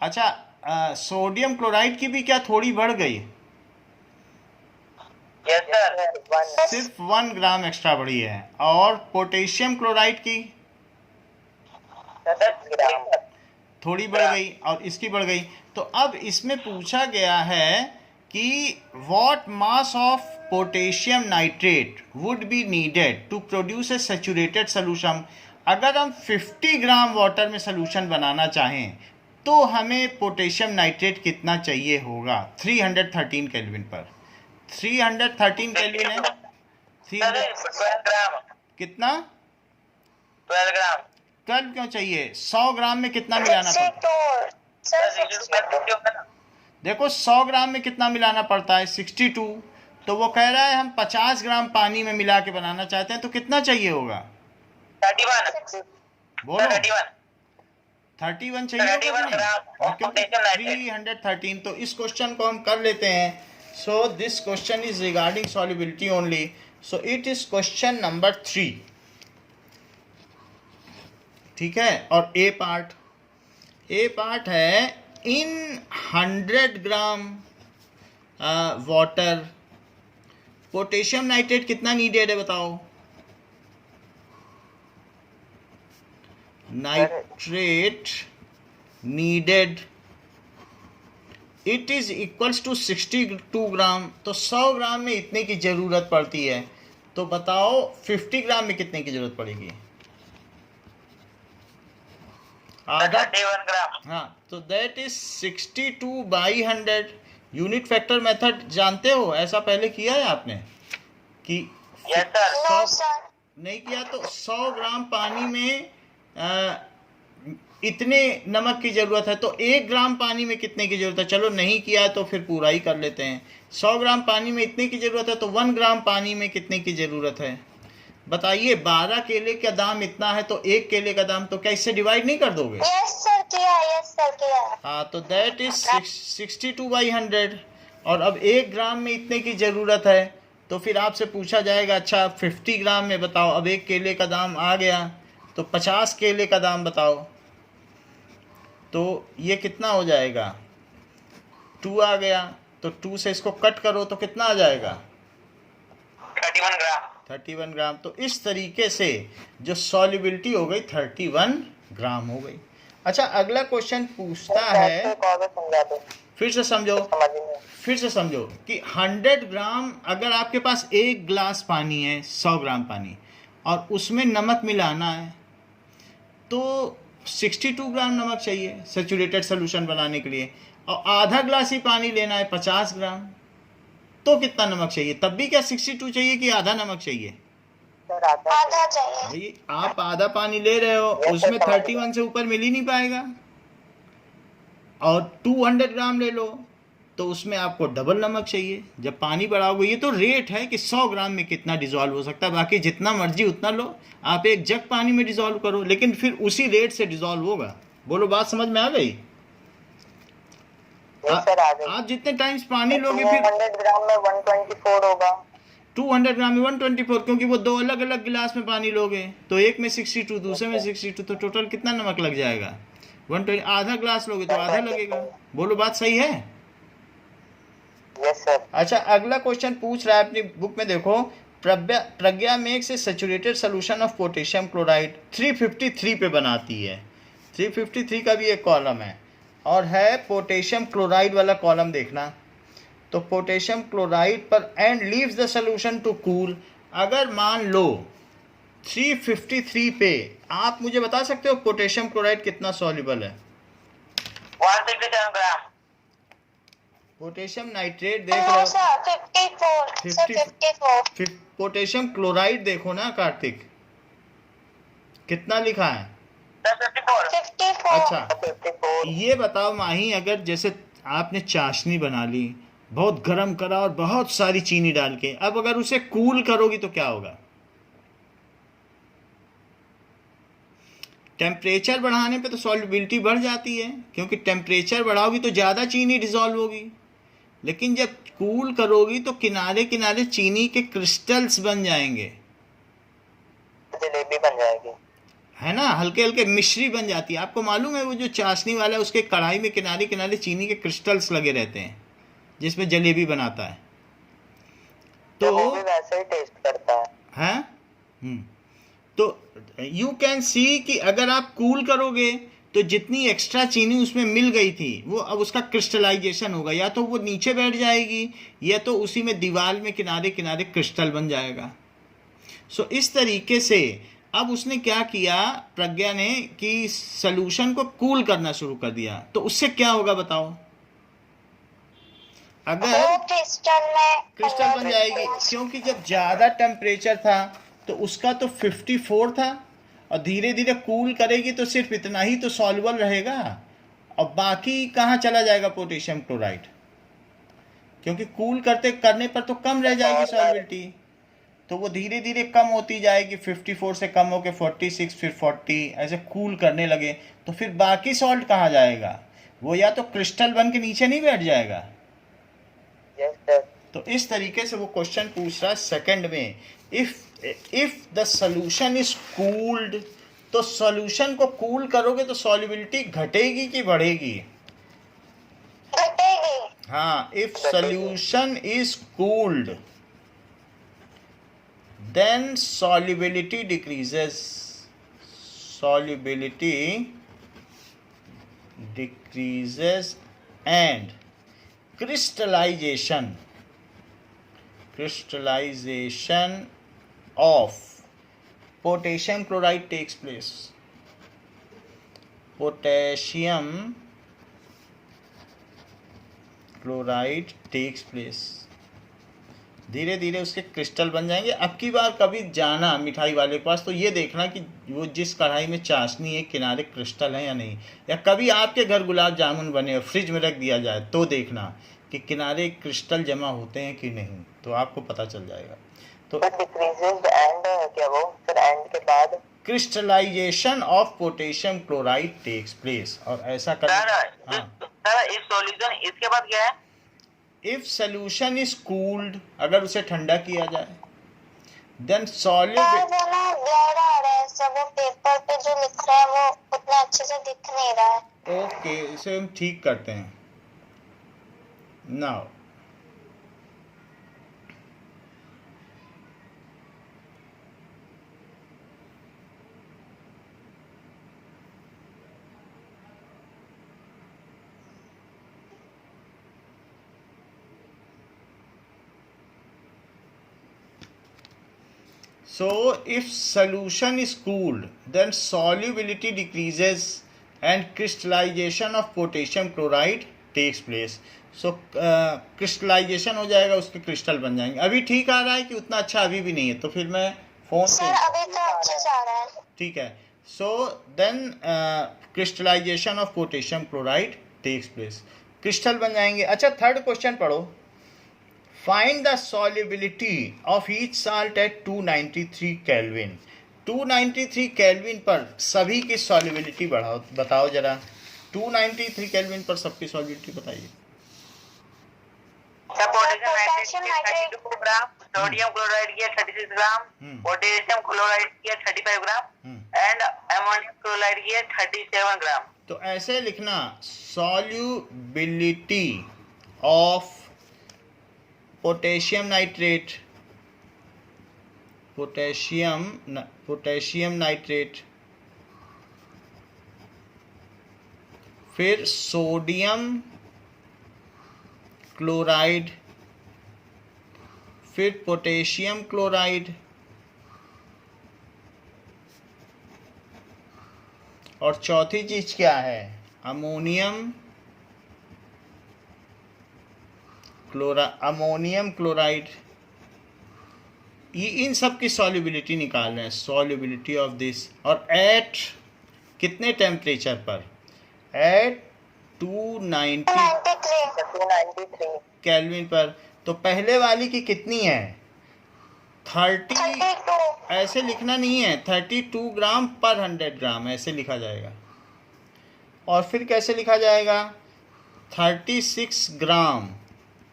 अच्छा सोडियम क्लोराइड की भी क्या थोड़ी बढ़ गई? यस सर, सिर्फ 1 ग्राम एक्स्ट्रा बढ़ी है। और पोटेशियम क्लोराइड की 10 ग्राम थोड़ी बढ़ गई और इसकी बढ़ गई। तो अब इसमें पूछा गया है कि what mass of potassium nitrate would be needed to produce a saturated solution. अगर हम 50 ग्राम वाटर में सोल्यूशन बनाना चाहें तो हमें पोटेशियम नाइट्रेट कितना चाहिए होगा? 313 केल्विन पर। 313 केल्विन है। 12 ग्राम कितना? 12 ग्राम 12 क्यों चाहिए? 100 ग्राम में कितना मिलाना पड़ता है? 62 सर। देखो 100 ग्राम में कितना मिलाना पड़ता है? 62। तो वो कह रहा है हम 50 ग्राम पानी में मिला के बनाना चाहते हैं तो कितना चाहिए होगा? 31 बोलो। 31 31 चाहिए होगा कि नहीं? और क्योंकि 313 तो इस क्वेश्चन को हम कर लेते हैं। So this question is regarding solubility only. So it is question number 3। ठीक है। और ए पार्ट है इन 100 ग्राम वाटर पोटेशियम नाइट्रेट कितना नीडेड है बताओ? Nitrate needed it is equals to 62 gram. तो 100 ग्राम में इतने की जरूरत पड़ती है। तो बताओ 50 ग्राम में कितने की जरूरत पड़ेगी? आधा। 31 ग्राम हाँ, तो that is 62 by 100। Unit factor method जानते हो? ऐसा पहले किया है आपने कि यस सर, नो सर। नहीं किया? तो 100 ग्राम पानी में इतने नमक की ज़रूरत है। तो 1 ग्राम पानी में कितने की ज़रूरत है? चलो नहीं किया है तो फिर पूरा ही कर लेते हैं। 100 ग्राम पानी में इतने की ज़रूरत है तो 1 ग्राम पानी में कितने की ज़रूरत है बताइए? 12 केले का दाम इतना है तो 1 केले का दाम, तो क्या इससे डिवाइड नहीं कर दोगे? यस सर किया, यस सर किया। हाँ, तो दैट इज 62 बाई 100। और अब 1 ग्राम में इतने की ज़रूरत है तो फिर आपसे पूछा जाएगा अच्छा 50 ग्राम में बताओ। अब 1 केले का दाम आ गया तो 50 केले का दाम बताओ। तो ये कितना हो जाएगा? 2 आ गया। तो 2 से इसको कट करो तो कितना आ जाएगा? 31 ग्राम 31 ग्राम। तो इस तरीके से जो सॉल्युबिलिटी हो गई 31 ग्राम हो गई। अच्छा अगला क्वेश्चन पूछता है, फिर से समझो कि 100 ग्राम अगर आपके पास 1 ग्लास पानी है, 100 ग्राम पानी, और उसमें नमक मिलाना है तो 62 ग्राम नमक चाहिए सैचुरेटेड सोल्यूशन बनाने के लिए। और आधा ग्लास ही पानी लेना है 50 ग्राम, तो कितना नमक चाहिए? तब भी क्या 62 चाहिए कि आधा नमक चाहिए? आधा चाहिए। भाई आप आधा पानी ले रहे हो, उसमें 31 से ऊपर मिल ही नहीं पाएगा। और 200 ग्राम ले लो तो उसमें आपको डबल नमक चाहिए। जब पानी बढ़ाओगे, ये तो रेट है कि 100 ग्राम में कितना डिज़ोल्व हो सकता है, बाकी जितना मर्जी उतना लो। आप एक जग पानी में डिज़ोल्व करो, लेकिन फिर उसी रेट से डिज़ोल्व होगा। बोलो, बात समझ में आ गई? सर आ गई। आप जितने टाइम्स पानी लोगे, 200 ग्राम में 124 होगा। 200 ग्राम में 124, क्योंकि वो 2 अलग अलग गिलास में पानी लोगे, तो एक में 62, दूसरे में 62, तो टोटल कितना नमक लग जाएगा? 120। आधा ग्लास लोगे तो आधा लगेगा। बोलो, बात सही है? Yes sir. अच्छा, अगला क्वेश्चन पूछ रहा है, अपनी बुक में देखो। Pragya makes a saturated solution of potassium chloride 353 पे बनाती है। 353 का भी एक कॉलम है, और है पोटेशियम क्लोराइड वाला कॉलम देखना। तो पोटेशियम क्लोराइड पर and leaves the solution to cool. अगर मान लो 353 पे आप मुझे बता सकते हो पोटेशियम क्लोराइड कितना सॉल्युबल है? 167 ग्राम। पोटेशियम नाइट्रेट देख लो, No, sir, 54. Sir, 54. Potassium chloride देखो ना कार्तिक, कितना लिखा है? 54. अच्छा, 54। ये बताओ माही, अगर जैसे आपने चाशनी बना ली, बहुत गर्म करा और बहुत सारी चीनी डाल के, अब अगर उसे कूल करोगी तो क्या होगा? टेम्परेचर बढ़ाने पे तो सॉल्युबिलिटी बढ़ जाती है, क्योंकि टेम्परेचर बढ़ाओगी तो ज़्यादा चीनी डिसॉल्व होगी। लेकिन जब कूल करोगी तो किनारे किनारे चीनी के क्रिस्टल्स बन जाएंगे, जलेबी बन जाएगी, है ना, हल्के हल्के मिश्री बन जाती है। आपको मालूम है वो जो चाशनी वाला है उसके कढ़ाई में किनारे किनारे चीनी के क्रिस्टल्स लगे रहते हैं, जिसमें जलेबी बनाता है। तो वो भी वैसे ही टेस्ट करता है। तो यू कैन सी कि अगर आप कूल करोगे तो जितनी एक्स्ट्रा चीनी उसमें मिल गई थी वो अब उसका क्रिस्टलाइजेशन होगा, या तो वो नीचे बैठ जाएगी या तो उसी में दीवार में किनारे किनारे क्रिस्टल बन जाएगा। सो इस तरीके से अब उसने क्या किया प्रज्ञा ने कि सॉल्यूशन को कूल करना शुरू कर दिया। तो उससे क्या होगा बताओ? अगर क्रिस्टल बन जाएगी, क्योंकि जब ज़्यादा टेम्परेचर था तो उसका तो 54 था, और धीरे धीरे कूल करेगी तो सिर्फ इतना ही तो सॉल्युबल रहेगा, और बाकी कहाँ चला जाएगा पोटेशियम क्लोराइड? क्योंकि कूल करने पर तो कम रह जाएगी सॉल्युबिलिटी, तो वो धीरे धीरे कम होती जाएगी। 54 से कम होकर 46, फिर 40, ऐसे कूल करने लगे तो फिर बाकी सॉल्ट कहाँ जाएगा? वो या तो क्रिस्टल बन के नीचे नहीं बैठ जाएगा। Yes sir. तो इस तरीके से वो क्वेश्चन पूछ रहा है सेकंड में, if the solution is cooled, तो सॉल्यूशन को कूल करोगे तो सॉल्युबिलिटी घटेगी कि बढ़ेगी? घटेगी। हाँ, if solution is cooled then solubility decreases, and crystallization of potassium chloride takes place. Potassium chloride takes place. धीरे धीरे उसके क्रिस्टल बन जाएंगे। अब की बार कभी जाना मिठाई वाले के पास तो ये देखना कि वो जिस कढ़ाई में चाशनी है किनारे क्रिस्टल है या नहीं, या कभी आपके घर गुलाब जामुन बने और फ्रिज में रख दिया जाए तो देखना कि किनारे क्रिस्टल जमा होते हैं कि नहीं, तो आपको पता चल जाएगा। तो क्या वो फिर एंड के बाद crystallization of potassium chloride takes place, और ऐसा कर इस सॉल्यूशन इसके बाद क्या है? इफ सॉल्यूशन इज कूल्ड, अगर उसे ठंडा किया जाए, देन सॉल्युबल, वो ना ब्लर आ रहा है सब, वो पेपर पे जो लिख रहा है वो उतना अच्छे से दिख नहीं रहा है। ओके, इसे हम ठीक करते हैं now. So if solution is cooled, then solubility decreases and crystallization of potassium chloride takes place. So crystallization हो जाएगा, उसके क्रिस्टल बन जाएंगे। अभी ठीक आ रहा है कि उतना अच्छा अभी भी नहीं है? तो फिर मैं फोन सर अभी तो अच्छे से आ रहा है। ठीक है। So then crystallization of potassium chloride takes place. Crystal बन जाएंगे। अच्छा, थर्ड क्वेश्चन पढ़ो। Find the solubility of each salt at 293 kelvin. 293 kelvin पर सभी की सॉल्युबिलिटी बढ़ाओ, बताओ जरा। 293 केल्विन पर सबकी सॉल्युबिलिटी बताइए। पोटेशियम नाइट्रेट की 32 ग्राम, सोडियम क्लोराइड की 36 ग्राम, पोटेशियम क्लोराइड की 35 ग्राम एंड अमोनियम क्लोराइड की 37 ग्राम। तो ऐसे लिखना, solubility of potassium nitrate, potassium nitrate, फिर सोडियम क्लोराइड, फिर पोटेशियम क्लोराइड, और चौथी चीज क्या है, अमोनियम क्लोराइड। ये इन सब की सॉल्युबिलिटी निकाल रहे हैं, सॉल्युबिलिटी ऑफ दिस, और एट कितने टेम्परेचर पर, एट 293 केल्विन पर। तो पहले वाली की कितनी है, 32। ऐसे लिखना नहीं है, 32 ग्राम पर 100 ग्राम ऐसे लिखा जाएगा। और फिर कैसे लिखा जाएगा, 36 ग्राम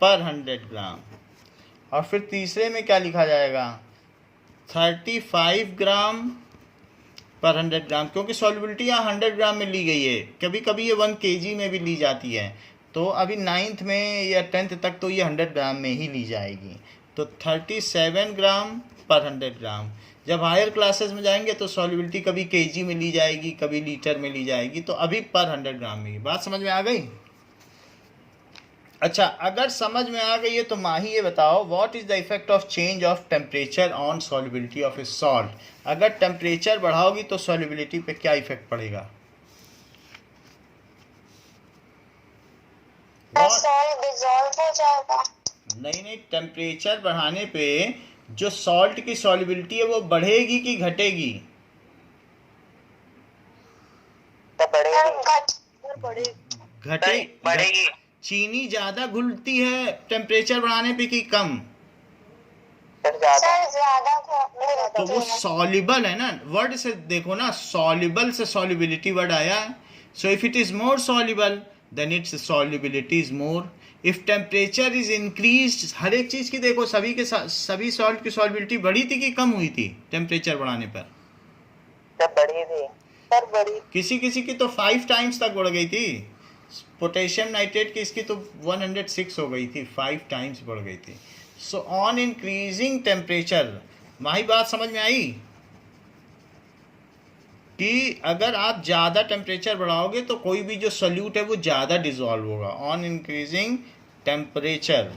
पर 100 ग्राम। और फिर तीसरे में क्या लिखा जाएगा, 35 ग्राम पर 100 ग्राम, क्योंकि सॉल्युबिलिटी यहाँ 100 ग्राम में ली गई है। कभी कभी ये 1 kg में भी ली जाती है, तो अभी 9th में या 10th तक तो ये 100 ग्राम में ही ली जाएगी। तो 37 ग्राम पर 100 ग्राम। जब हायर क्लासेस में जाएंगे तो सॉल्युबिलिटी कभी kg में ली जाएगी, कभी लीटर में ली जाएगी, तो अभी पर 100 ग्राम में। बात समझ में आ गई? अच्छा, अगर समझ में आ गई है तो माही ये बताओ, what is the effect of change of temperature on solubility of a salt. अगर टेम्परेचर बढ़ाओगी तो सॉल्युबिलिटी पे क्या इफेक्ट पड़ेगा? सॉल्ट डिसॉल्व हो जाएगा। नहीं, टेम्परेचर बढ़ाने पे जो सॉल्ट की सॉल्युबिलिटी है वो बढ़ेगी कि घटेगी? बढ़ेगी। चीनी ज्यादा घुलती है टेम्परेचर बढ़ाने पे कि कम? ज्यादा। तो वो सॉल्युबल है ना, वर्ड से देखो ना, सॉल्युबल से सॉल्युबिलिटी वर्ड आया है। So if it is more soluble then its solubility is more. If temperature is increased, हर एक चीज की देखो, सभी सॉल्ट की सॉल्युबिलिटी बढ़ी थी कि कम हुई थी टेम्परेचर बढ़ाने पर? बढ़ी थी सर, बढ़ी। किसी किसी की तो 5 टाइम्स तक बढ़ गई थी। पोटेशियम नाइट्रेट की इसकी तो 106 हो गई थी, 5 टाइम्स बढ़ गई थी। सो ऑन इंक्रीजिंग टेम्परेचर, माही बात समझ में आई कि अगर आप ज़्यादा टेम्परेचर बढ़ाओगे तो कोई भी जो सोल्यूट है वो ज़्यादा डिजॉल्व होगा ऑन इंक्रीजिंग टेम्परेचर।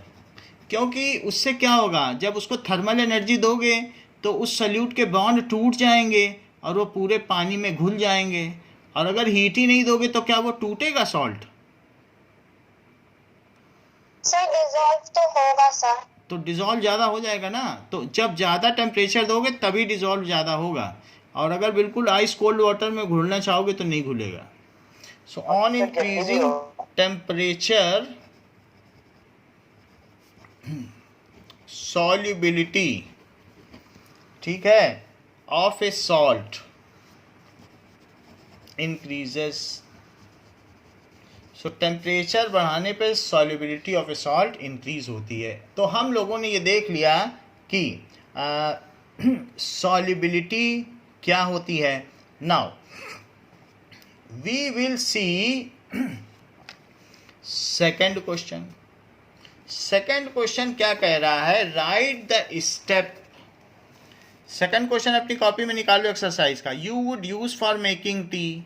क्योंकि उससे क्या होगा, जब उसको थर्मल एनर्जी दोगे तो उस सोल्यूट के बॉन्ड टूट जाएंगे और वो पूरे पानी में घुल जाएंगे। और अगर हीट ही नहीं दोगे तो क्या वो टूटेगा सॉल्ट? सर डिसॉल्व तो होगा सर। तो डिसॉल्व ज़्यादा हो जाएगा ना। तो जब ज़्यादा टेम्परेचर दोगे तभी डिसॉल्व ज़्यादा होगा, और अगर बिल्कुल आइस कोल्ड वाटर में घुलना चाहोगे तो नहीं घुलेगा। So on increasing temperature solubility, ठीक है, of a salt increases. So temperature बढ़ाने पे solubility of a salt increase होती है। तो हम लोगों ने ये देख लिया कि सॉल्युबिलिटी क्या होती है। Now we will see second question. Second question क्या कह रहा है, write the step. Second question अपनी कॉपी में निकालो एक्सरसाइज का। You would use for making tea,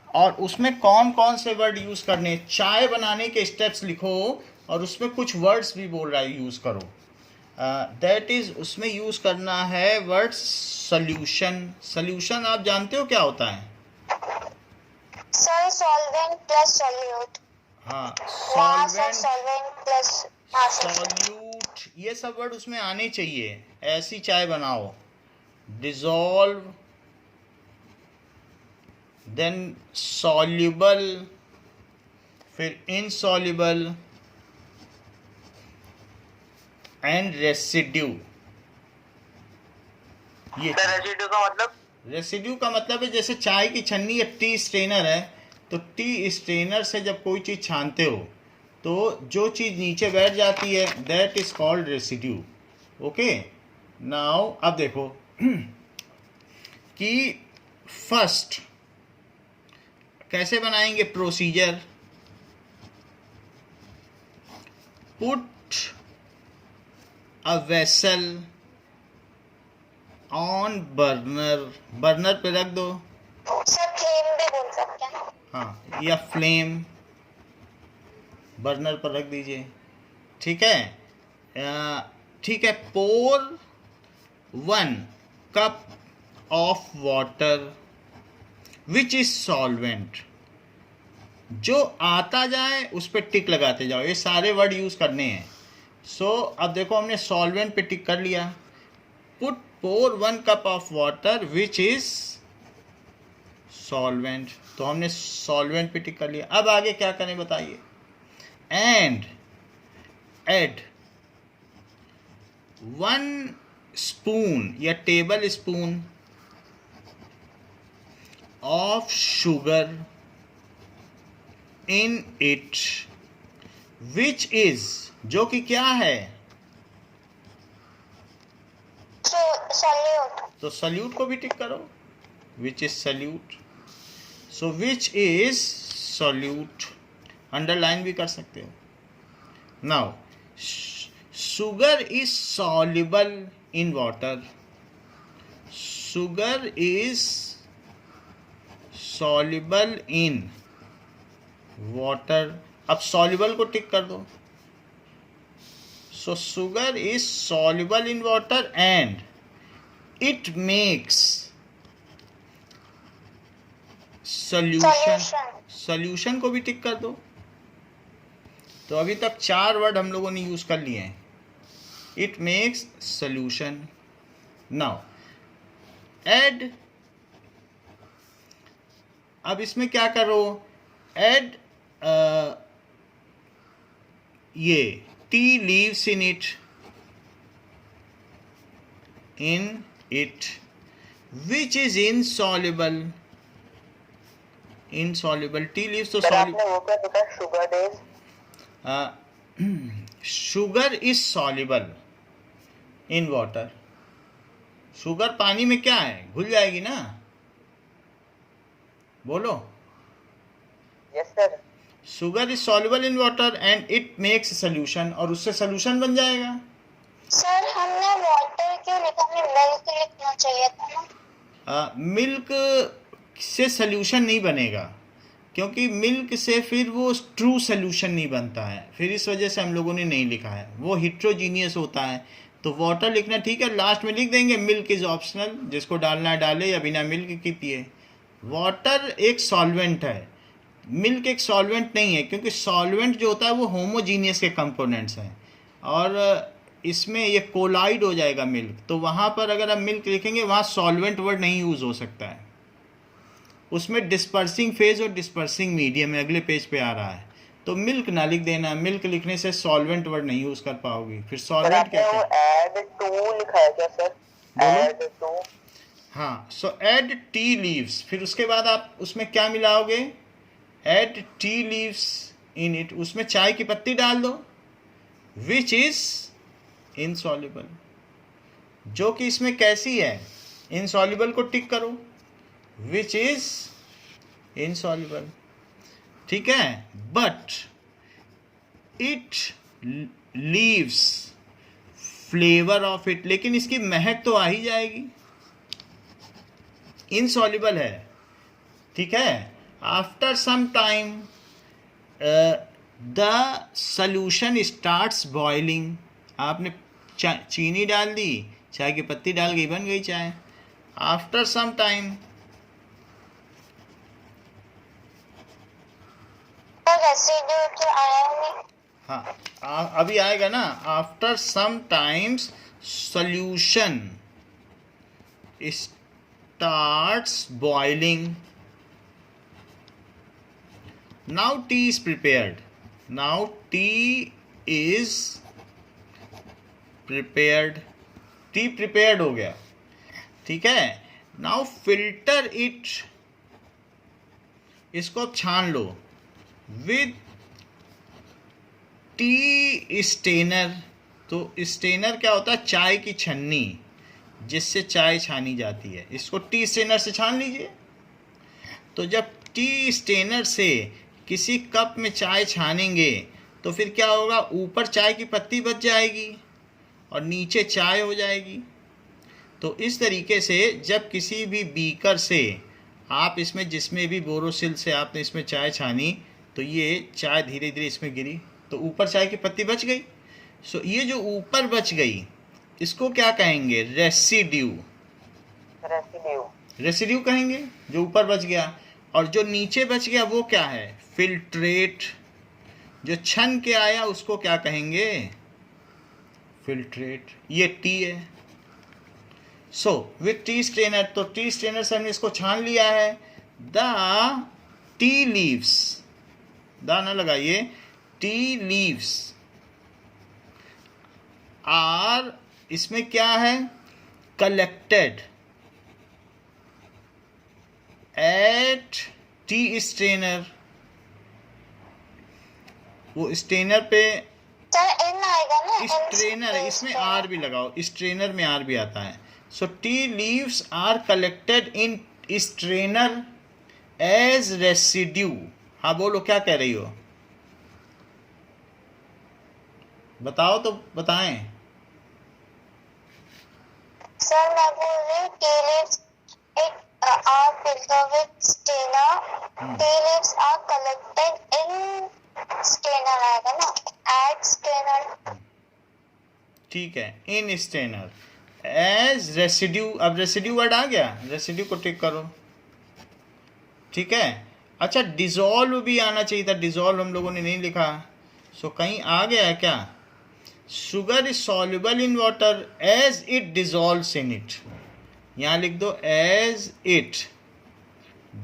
और उसमें कौन कौन से वर्ड यूज करने, चाय बनाने के स्टेप्स लिखो, और उसमें कुछ वर्ड्स भी बोल रहा है यूज करो। दैट इज, उसमें यूज करना है वर्ड सॉल्यूशन। सॉल्यूशन आप जानते हो क्या होता है? Sir solvent plus solute. हाँ, सॉल्वेंट प्लस सॉल्यूट, ये सब वर्ड उसमें आने चाहिए। ऐसी चाय बनाओ, डिसॉल्व, देन सॉल्युबल, फिर इनसॉल्युबल एंड रेसिड्यू। ये रेसिड्यू का मतलब? रेसिड्यू का मतलब है जैसे चाय की छन्नी या टी स्ट्रेनर है, तो टी स्ट्रेनर से जब कोई चीज़ छानते हो तो जो चीज़ नीचे बैठ जाती है that is called residue. Okay, now अब देखो कि फर्स्ट कैसे बनाएंगे procedure. Put a vessel on burner, burner पे रख दो। सर फ्लेम भी बोल सकते हैं। हाँ, या फ्लेम, बर्नर पर रख दीजिए। ठीक है, ठीक है। पोर 1 cup of water which is solvent. जो आता जाए उस पर टिक लगाते जाओ, ये सारे वर्ड यूज करने हैं। सो अब देखो हमने सॉल्वेंट पे टिक कर लिया। Put pour 1 cup of water which is solvent, तो हमने सॉल्वेंट पे टिक कर लिया। अब आगे क्या करें बताइए। एंड एड 1 स्पून या table spoon of sugar in it which is, जो कि क्या है, सॉल्यूट। तो सल्यूट को भी टिक करो, which is solute. So which is solute, underline भी कर सकते हो। Now sugar is soluble in water, sugar is soluble in water. अब सॉल्युबल को टिक कर दो। So sugar is soluble in water and it makes solution, solution को भी टिक कर दो। तो अभी तक 4 वर्ड हम लोगों ने यूज कर लिए हैं। It makes solution. Now add, अब इसमें क्या करो, ऐड ये T leaves in it, in it which is insoluble, insoluble. Tea leaves तो आपने वो क्या देखा, sugar days? Sugar is soluble in water. Sugar पानी में क्या है, घुल जाएगी ना, बोलो। Yes sir. Sugar is soluble in water and it makes solution, और उससे सोल्यूशन बन जाएगा। सर हमने वाटर क्यों लिखा, हमें मिल्क लिखना चाहिए था ना। मिल्क से सोल्यूशन नहीं बनेगा, क्योंकि मिल्क से फिर वो ट्रू सोल्यूशन नहीं बनता है, फिर इस वजह से हम लोगों ने नहीं लिखा है, वो हिट्रोजीनियस होता है। तो वाटर लिखना ठीक है, लास्ट में लिख देंगे मिल्क इज ऑप्शनल, जिसको डालना है डाले या बिना मिल्क की पिए। वाटर एक सॉल्वेंट है, मिल्क एक सॉल्वेंट नहीं है, क्योंकि सॉल्वेंट जो होता है वो होमोजीनियस के कंपोनेंट्स हैं, और इसमें ये कोलाइड हो जाएगा मिल्क, तो वहाँ पर अगर हम मिल्क लिखेंगे वहाँ सॉल्वेंट वर्ड नहीं यूज़ हो सकता है। उसमें डिस्पर्सिंग फेज और डिस्पर्सिंग मीडियम है, अगले पेज पे आ रहा है, तो मिल्क ना लिख देना, मिल्क लिखने से सॉल्वेंट वर्ड नहीं यूज़ कर पाओगे। फिर सॉल्वेंट क्या है, ऐड टू लिखा है क्या सर? ऐड टू, हाँ। सो ऐड टी लीव्स, फिर उसके बाद आप उसमें क्या मिलाओगे, add tea leaves in it, उसमें चाय की पत्ती डाल दो, विच इज इनसॉल्युबल, जो कि इसमें कैसी है, इनसॉल्युबल को टिक करो, विच इज इनसॉल्युबल। ठीक है, but it leaves flavour of it, लेकिन इसकी महक तो आ ही जाएगी, इनसॉल्युबल है। ठीक है, after some time the solution starts boiling, आपने चीनी डाल दी, चाय की पत्ती डाल गई, बन गई चाय। आफ्टर सम टाइम, रेसिड्यू तो आया नहीं। हाँ अभी आएगा ना। After some times solution starts boiling, now tea is prepared, now tea is prepared, tea prepared हो गया, ठीक है। नाउ फिल्टर इट, इसको अब छान लो विद टी स्टेनर। तो स्टेनर क्या होता है? चाय की छन्नी जिससे चाय छानी जाती है, इसको टी स्टेनर से छान लीजिए। तो जब टी स्टेनर से किसी कप में चाय छानेंगे तो फिर क्या होगा? ऊपर चाय की पत्ती बच जाएगी और नीचे चाय हो जाएगी। तो इस तरीके से जब किसी भी बीकर से आप इसमें, जिसमें भी बोरोसिल से आपने इसमें चाय छानी, तो ये चाय धीरे धीरे इसमें गिरी तो ऊपर चाय की पत्ती बच गई। सो ये जो ऊपर बच गई इसको क्या कहेंगे? रेसिड्यू। रेसिड्यू, रेसिड्यू कहेंगे जो ऊपर बच गया। और जो नीचे बच गया वो क्या है? फिल्ट्रेट। जो छन के आया उसको क्या कहेंगे? फिल्ट्रेट। ये टी है। सो विथ टी स्ट्रेनर, तो टी स्ट्रेनर से हमने इसको छान लिया है। द टी लीव्स, द ना लगाइए, टी लीव्स आर, इसमें क्या है? Collected at T strainer. वो स्ट्रेनर पे सर इन आएगा ना, स्ट्रेनर है, इसमें आर भी लगाओ, स्ट्रेनर में आर भी आता है। So tea leaves are collected in strainer as residue. हाँ बोलो, क्या कह रही हो? बताओ तो बताएं। सर मैं बोल रही हूँ tea leaves are filtered with strainer, tea leaves are collected in strainer आएगा ना, एट स्टेनर। ठीक है, इन स्टेनर एज रेसिड्यू। अब रेसिड्यू वर्ड आ गया, रेसिड्यू को टिक करो, ठीक है। अच्छा, डिजॉल्व भी आना चाहिए था, डिजॉल्व हम लोगों ने नहीं लिखा। सो कहीं आ गया है क्या? Sugar is soluble in water as it dissolves in it. यहाँ लिख दो as it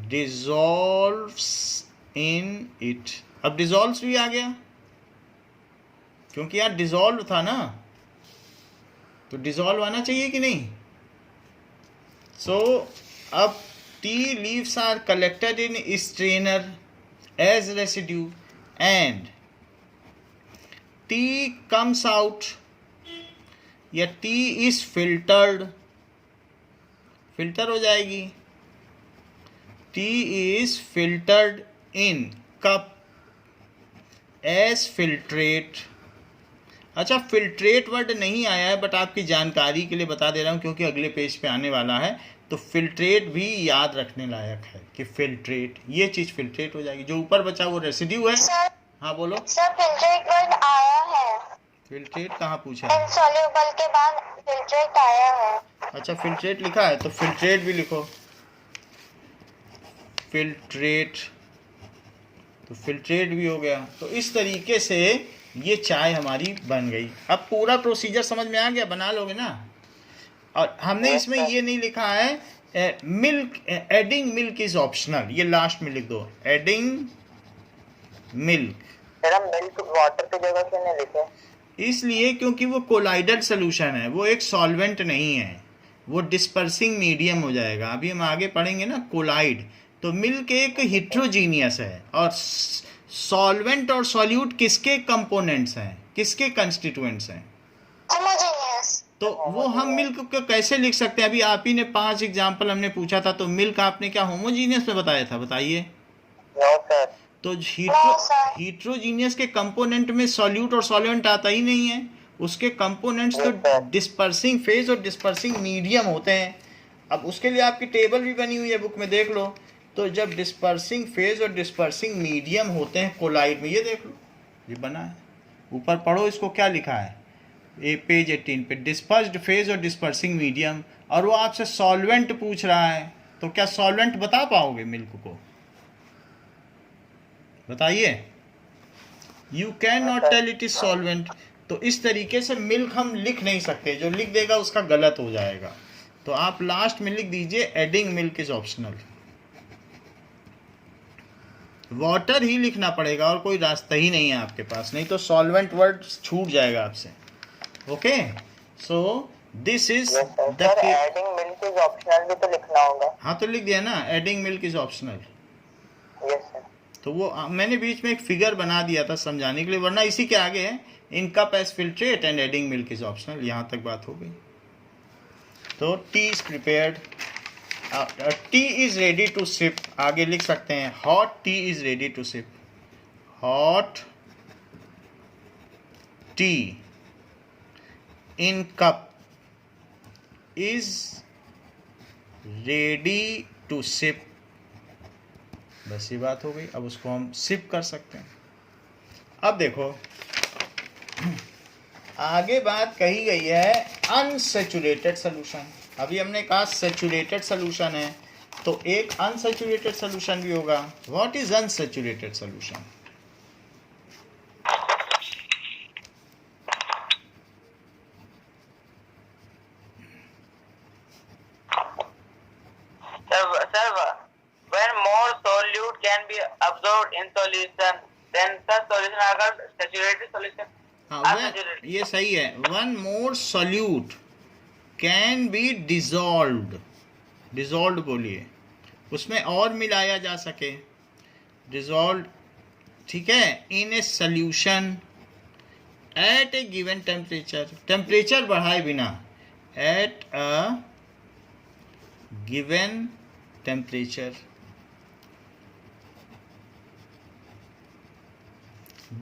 dissolves in it. अब डिजॉल्व्स भी आ गया क्योंकि यार डिजॉल्व था ना, तो डिजॉल्व आना चाहिए कि नहीं? सो अब tea leaves are collected in strainer as residue and tea comes out, या टी इज फिल्टर्ड, फिल्टर हो जाएगी। Tea is filtered in cup as filtrate. अच्छा, फिल्ट्रेट वर्ड नहीं आया है, बट आपकी जानकारी के लिए बता दे रहा हूँ क्योंकि अगले पेज पे आने वाला है। तो फिल्ट्रेट भी याद रखने लायक है कि फिल्ट्रेट, ये चीज़ फिल्ट्रेट हो जाएगी। जो ऊपर बचा वो रेसिड्यू है। सर हाँ बोलो। सर फिल्ट्रेट वर्ड आया है, फिल्ट्रेट कहाँ पूछा है? इनसॉल्युबल के बाद फिल्ट्रेट आया है। अच्छा, फिल्ट्रेट लिखा है तो फिल्ट्रेट भी लिखो, फिल्ट्रेट। तो फिल्ट्रेट भी हो गया। तो इस तरीके से ये चाय हमारी बन गई। अब पूरा प्रोसीजर समझ में आ गया, बना लोगे ना? और हमने इसमें ये नहीं लिखा है milk, adding milk is optional, ये लास्ट में लिख दो, एडिंग मिल्क। सर हम मिल्क वाटर की जगह क्यों नहीं लिखे? इसलिए क्योंकि वो कोलाइडल सोल्यूशन है, वो एक सॉल्वेंट नहीं है, वो डिस्पर्सिंग मीडियम हो जाएगा। अभी हम आगे पढ़ेंगे ना कोलाइड। तो मिल्क एक हिट्रोजीनियस है, और सॉल्वेंट और सॉल्यूट किसके कंपोनेंट्स हैं, किसके कंस्टिट्यूएंट्स हैं? होमोजेनियस। तो वो हम मिल्क को कैसे लिख सकते हैं? अभी आप ही ने 5 एग्जाम्पल हमने पूछा था, तो मिल्क आपने क्या होमोजीनियस में बताया था? बताइए। No sir. तो sir. हीट्रोजीनियस के कंपोनेंट में सॉल्यूट और सॉल्वेंट आता ही नहीं है। उसके कंपोनेंट्स तो Yes, sir. डिस्पर्सिंग फेज और डिस्पर्सिंग मीडियम होते हैं। अब उसके लिए आपकी टेबल भी बनी हुई है, बुक में देख लो। तो जब डिस्पर्सिंग फेज और डिस्पर्सिंग मीडियम होते हैं कोलाइड में, ये देख लो, ये बना है, ऊपर पढ़ो इसको क्या लिखा है, ये पेज 18 पे, डिस्पर्स्ड फेज और डिस्पर्सिंग मीडियम। और वो आपसे सॉल्वेंट पूछ रहा है, तो क्या सॉल्वेंट बता पाओगे मिल्क को? बताइए। You can not tell it is solvent. तो इस तरीके से मिल्क हम लिख नहीं सकते, जो लिख देगा उसका गलत हो जाएगा। तो आप लास्ट में लिख दीजिए adding milk is optional. Water ही लिखना पड़ेगा और कोई रास्ता ही नहीं है आपके पास, नहीं तो सॉल्वेंट वर्ड छूट जाएगा आपसे। Okay, so this is the adding milk is optional भी तो लिखना होगा। हाँ तो लिख दिया ना, adding milk is optional. Yes sir. तो वो मैंने बीच में एक फिगर बना दिया था समझाने के लिए, वरना इसी के आगे है in cup as filtrate and adding milk is optional. यहाँ तक बात हो गई। तो tea is prepared, tea is ready to sip, आगे लिख सकते हैं hot tea is ready to sip, hot tea in cup is ready to sip. बस ये बात हो गई। अब उसको हम सिप कर सकते हैं। अब देखो आगे बात कही गई है अनसैचुरेटेड सोल्यूशन। अभी हमने कहा सैचुरेटेड सोल्यूशन है, तो एक अनसैचुरेटेड सोल्यूशन भी होगा। What is unsaturated solution? when more solute can be absorbed in solution then such solution are called saturated solution. हाँ, ये सही है। One more solute can be dissolved, dissolved बोलिए, उसमें और मिलाया जा सके, डिजॉल्व्ड, ठीक है, in a solution at a given temperature, temperature बढ़ाए बिना, at a given temperature,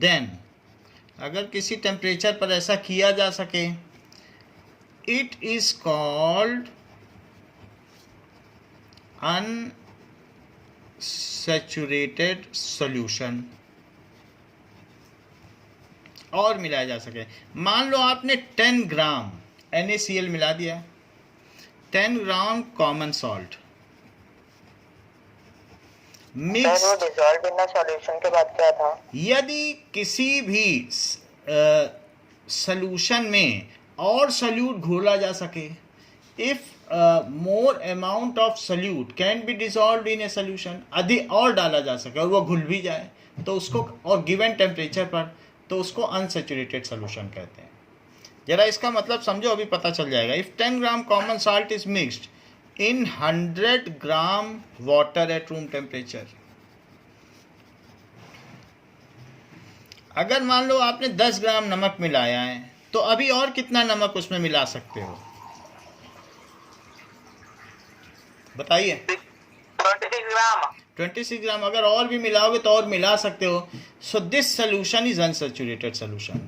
then अगर किसी टेम्परेचर पर ऐसा किया जा सके, it is called unsaturated solution. और मिलाया जा सके, मान लो आपने 10 ग्राम NaCl मिला दिया, 10 gram common salt mix. Dissolve in solution के बाद क्या था? यदि किसी भी सॉल्यूशन में और सोल्यूट घोला जा सके, if more amount of solute can B dissolved in a solution, अधिक और डाला जा सके और वो घुल भी जाए तो उसको, और गिवन टेम्परेचर पर, तो उसको अनसैचुरेटेड सोल्यूशन कहते हैं। जरा इसका मतलब समझो, अभी पता चल जाएगा। If 10 gram common salt is mixed in 100 gram water at room temperature, अगर मान लो आपने 10 ग्राम नमक मिलाया है, तो अभी और कितना नमक उसमें मिला सकते हो बताइए? 26 ग्राम। अगर और भी मिलाओगे तो और मिला सकते हो। So this solution is unsaturated solution,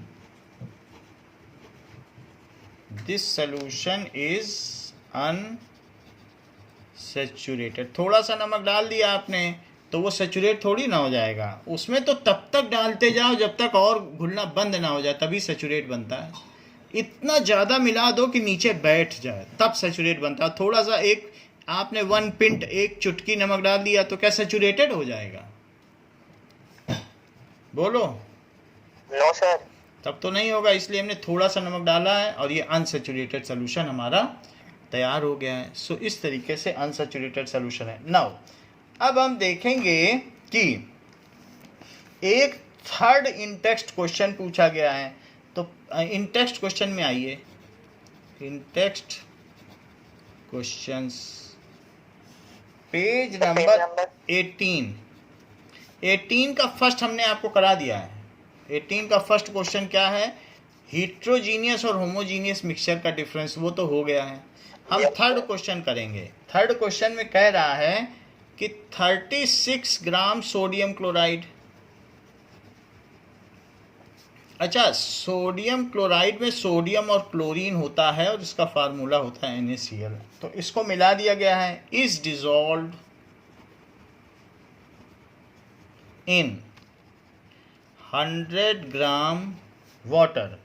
this solution is unsaturated. थोड़ा सा नमक डाल दिया आपने तो वो सैचुरेट थोड़ी ना हो जाएगा, उसमें तो तब तक डालते जाओ जब तक और घुलना बंद ना हो जाए, तभी सैचुरेट बनता है। इतना ज़्यादा मिला दो कि नीचे बैठ जाए, तब सैचुरेट बनता है। थोड़ा सा, एक आपने 1 पिंट, एक चुटकी नमक डाल दिया तो क्या सैचुरेटेड हो जाएगा? बोलो। No sir. तब तो नहीं होगा, इसलिए हमने थोड़ा सा नमक डाला है और ये अनसैचुरेटेड सोल्यूशन हमारा तैयार हो गया है। सो इस तरीके से अनसैचुरेटेड सोल्यूशन है। नाउ अब हम देखेंगे कि एक थर्ड इन टेक्स्ट क्वेश्चन पूछा गया है। तो इन टेक्स्ट क्वेश्चन में आइए, इन टेक्स्ट क्वेश्चंस, पेज नंबर 18 का फर्स्ट हमने आपको करा दिया है। 18 का फर्स्ट क्वेश्चन क्या है? हिट्रोजीनियस और होमोजीनियस मिक्सचर का डिफरेंस, वो तो हो गया है। हम थर्ड क्वेश्चन करेंगे। थर्ड क्वेश्चन में कह रहा है कि 36 ग्राम सोडियम क्लोराइड, अच्छा, सोडियम क्लोराइड में सोडियम और क्लोरीन होता है और इसका फार्मूला होता है NaCl। तो इसको मिला दिया गया है, is dissolved in 100 gram water,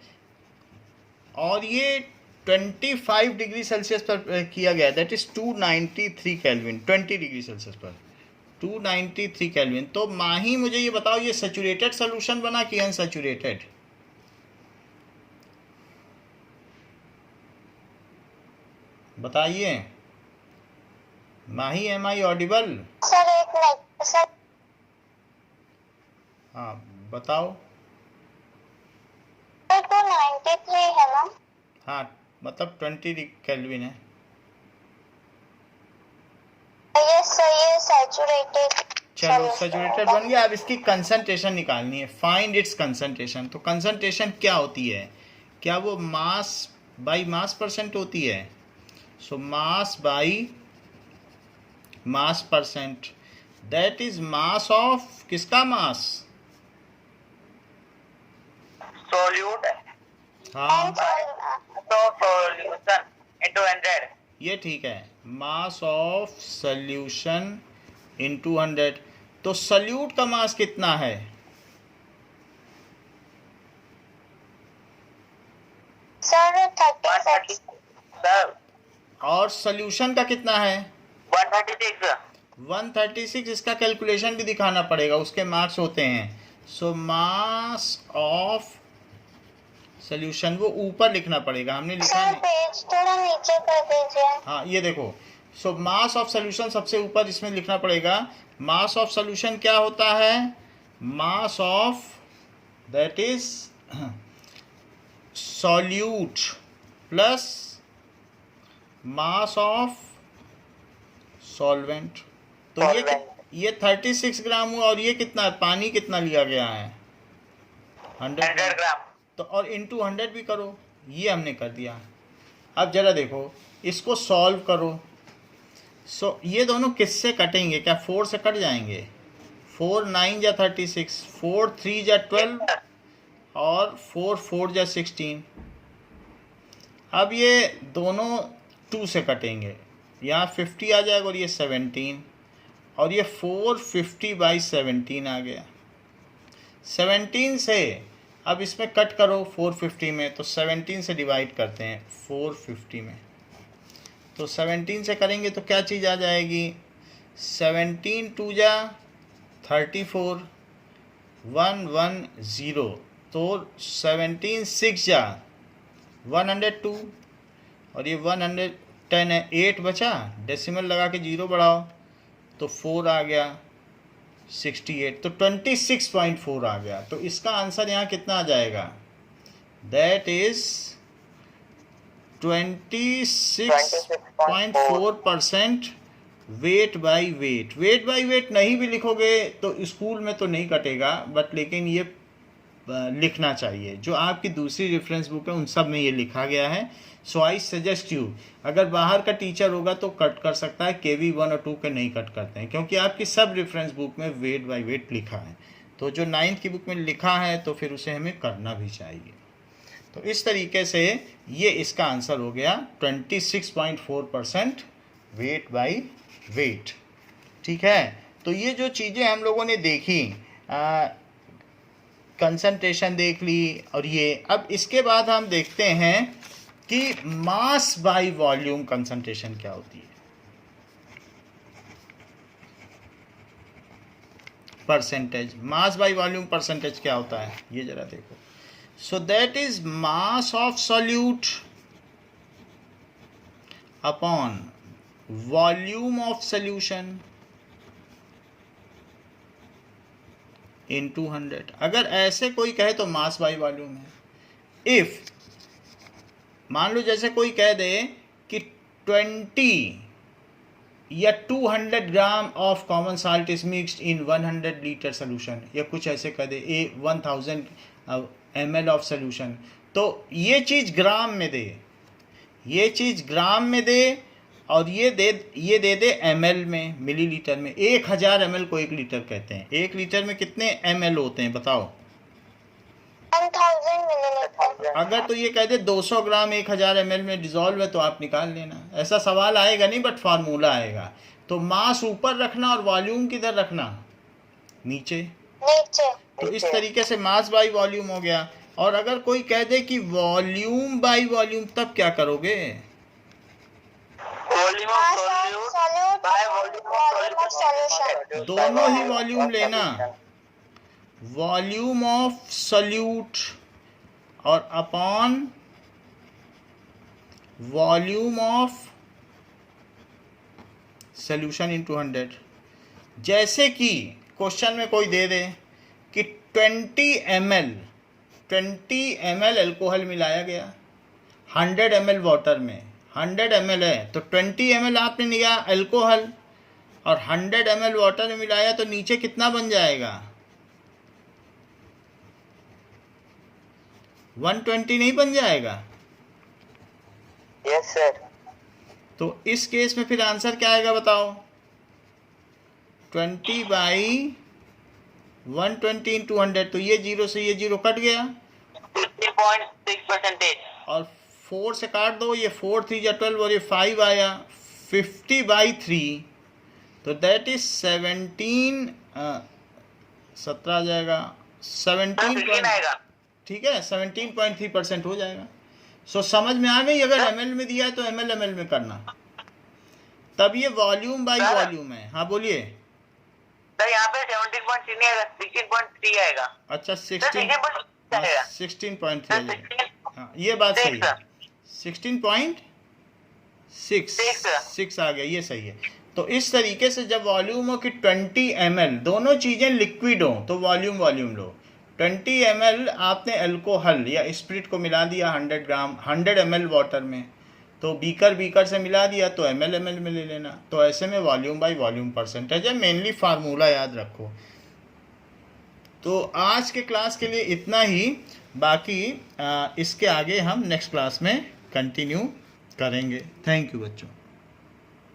और ये 25 डिग्री सेल्सियस पर किया गया, that is 293 kelvin, 20 degree Celsius पर 293 केल्विन। तो माही मुझे ये बताओ, ये सैचुरेटेड सोल्यूशन बना कि अनसैचुरेटेड? बताइए माही, एम आई ऑडिबल? सर एक मिनट सर, हाँ बताओ। सर 293 है ना? हाँ मतलब 20 केल्विन है। यस सर, ये सैचुरेटेड चलो सैचुरेटेड बन गया। अब इसकी कंसंट्रेशन निकालनी है, फाइंड इट्स कंसंट्रेशन। तो कंसंट्रेशन क्या होती है? क्या वो मास बाई मास परसेंट होती है? So mass by mass percent, that is mass of किसका मास? सोल्यूट हाँ तो सोल्यूशन into 100। ये ठीक है, मास ऑफ सॉल्यूशन इनटू 100। तो सल्यूट का मास कितना है? सर 36। सर और सॉल्यूशन का कितना है? 136। 136। इसका कैलकुलेशन भी दिखाना पड़ेगा, उसके मार्क्स होते हैं। सो मास ऑफ सॉल्यूशन वो ऊपर लिखना पड़ेगा, हमने लिखा सर नहीं। पेज थोड़ा नीचे कर दीजिए। हाँ ये देखो, सो मास ऑफ सॉल्यूशन सबसे ऊपर इसमें लिखना पड़ेगा। मास ऑफ सॉल्यूशन क्या होता है? Mass of that is solute plus mass of solvent. तो ये 36 ग्राम हुआ, और ये कितना है? पानी कितना लिया गया है? 100 ग्राम। तो और इंटू 100 भी करो, ये हमने कर दिया। अब जरा देखो, इसको सॉल्व करो। सो ये दोनों किससे कटेंगे? क्या 4 से कट जाएंगे? 4 9 या 36, 4 3 या 12, और 4 4 या 16। अब ये दोनों 2 से कटेंगे, यहाँ 50 आ जाएगा और ये 17, और ये 450/17 आ गया। 17 से अब इसमें कट करो 450 में, तो 17 से डिवाइड करते हैं 450 में। तो 17 से करेंगे तो क्या चीज़ आ जाएगी? 17 2 जा 34, 110। तो 17 6 जा 102, और ये 110 है, 8 बचा, डेसिमल लगा के 0 बढ़ाओ तो 4 आ गया, 68। तो 26.4 आ गया। तो इसका आंसर यहाँ कितना आ जाएगा? That is 26.4% weight by wait. Weight by wait नहीं भी लिखोगे तो स्कूल में तो नहीं कटेगा, बट लेकिन ये लिखना चाहिए। जो आपकी दूसरी रेफरेंस बुक है उन सब में ये लिखा गया है। सो आई सजेस्ट यू, अगर बाहर का टीचर होगा तो कट कर सकता है, KV 1 और 2 के नहीं कट करते हैं, क्योंकि आपकी सब रेफरेंस बुक में वेट बाई वेट लिखा है। तो जो 9th की बुक में लिखा है तो फिर उसे हमें करना भी चाहिए। तो इस तरीके से ये इसका आंसर हो गया 26.4% वेट बाई वेट। ठीक है, तो ये जो चीज़ें हम लोगों ने देखी, कंसंट्रेशन देख ली, और ये अब इसके बाद हम देखते हैं कि मास बाई वॉल्यूम कंसंट्रेशन क्या होती है। Percentage, mass by volume percentage क्या होता है ये जरा देखो। So that is mass of solute upon volume of solution into 100। अगर ऐसे कोई कहे तो मास बाई वॉल्यूम है। इफ मान लो जैसे कोई कह दे कि 20 या 200 gram of common salt is mixed in 100 litre solution, या कुछ ऐसे कह दे 1000 ml ऑफ सोल्यूशन, तो ये चीज़ ग्राम में दे, ये चीज़ ग्राम में दे, और ये दे दे ml में, मिलीलीटर में। 1000 ml को 1 लीटर कहते हैं। 1 लीटर में कितने ml होते हैं बताओ? 1000 मिलीलीटर। अगर तो ये कह दे 200 ग्राम 1000 ml में डिजॉल्व है तो आप निकाल लेना। ऐसा सवाल आएगा नहीं, बट फार्मूला आएगा। तो मास ऊपर रखना और वॉल्यूम किधर रखना? नीचे। तो इस तरीके से मास बाई वॉल्यूम हो गया। और अगर कोई कह दे कि वॉल्यूम बाई वॉल्यूम, तब क्या करोगे? दोनों ही वॉल्यूम लेना, वॉल्यूम ऑफ सॉल्यूट और upon volume of solution into 100। जैसे कि क्वेश्चन में कोई दे दे कि 20 ml अल्कोहल मिलाया गया 100 ml वाटर में। 100 ml है तो 20 ml आपने लिया अल्कोहल और 100 ml वाटर में मिलाया, तो नीचे कितना बन जाएगा? 120 नहीं बन जाएगा? Yes sir. तो इस केस में फिर आंसर क्या आएगा बताओ? 20/120 into 100, तो ये 0 से ये 0 कट गया 50.6%। और 4 से काट दो, ये 4 3 या 12 और ये 5 आया 50/3, तो दैट इज 17 आ जाएगा 17 आएगा। ठीक है 17.3% हो जाएगा। सो समझ में आ गई? अगर ml में दिया है तो ml में करना, तब ये वॉल्यूम बाय वॉल्यूम है। हाँ बोलिए सर। यहाँ पे 17.3 नहीं आएगा, 16.3 आएगा। अच्छा 16.3 16.3 हाँ ये बात सही है। 16.6 आ गया, ये सही है। तो इस तरीके से जब वॉल्यूम हो कि 20 ml, दोनों चीज़ें लिक्विड हो तो वॉल्यूम लो। 20 ml आपने अल्कोहल या स्पिरिट को मिला दिया 100 ग्राम 100 ml वाटर में, तो बीकर से मिला दिया तो ml में ले लेना। तो ऐसे में वॉल्यूम बाय वॉल्यूम परसेंटेज है, मेनली फार्मूला याद रखो। तो आज के क्लास के लिए इतना ही, बाकी इसके आगे हम नेक्स्ट क्लास में कंटिन्यू करेंगे। थैंक यू बच्चों।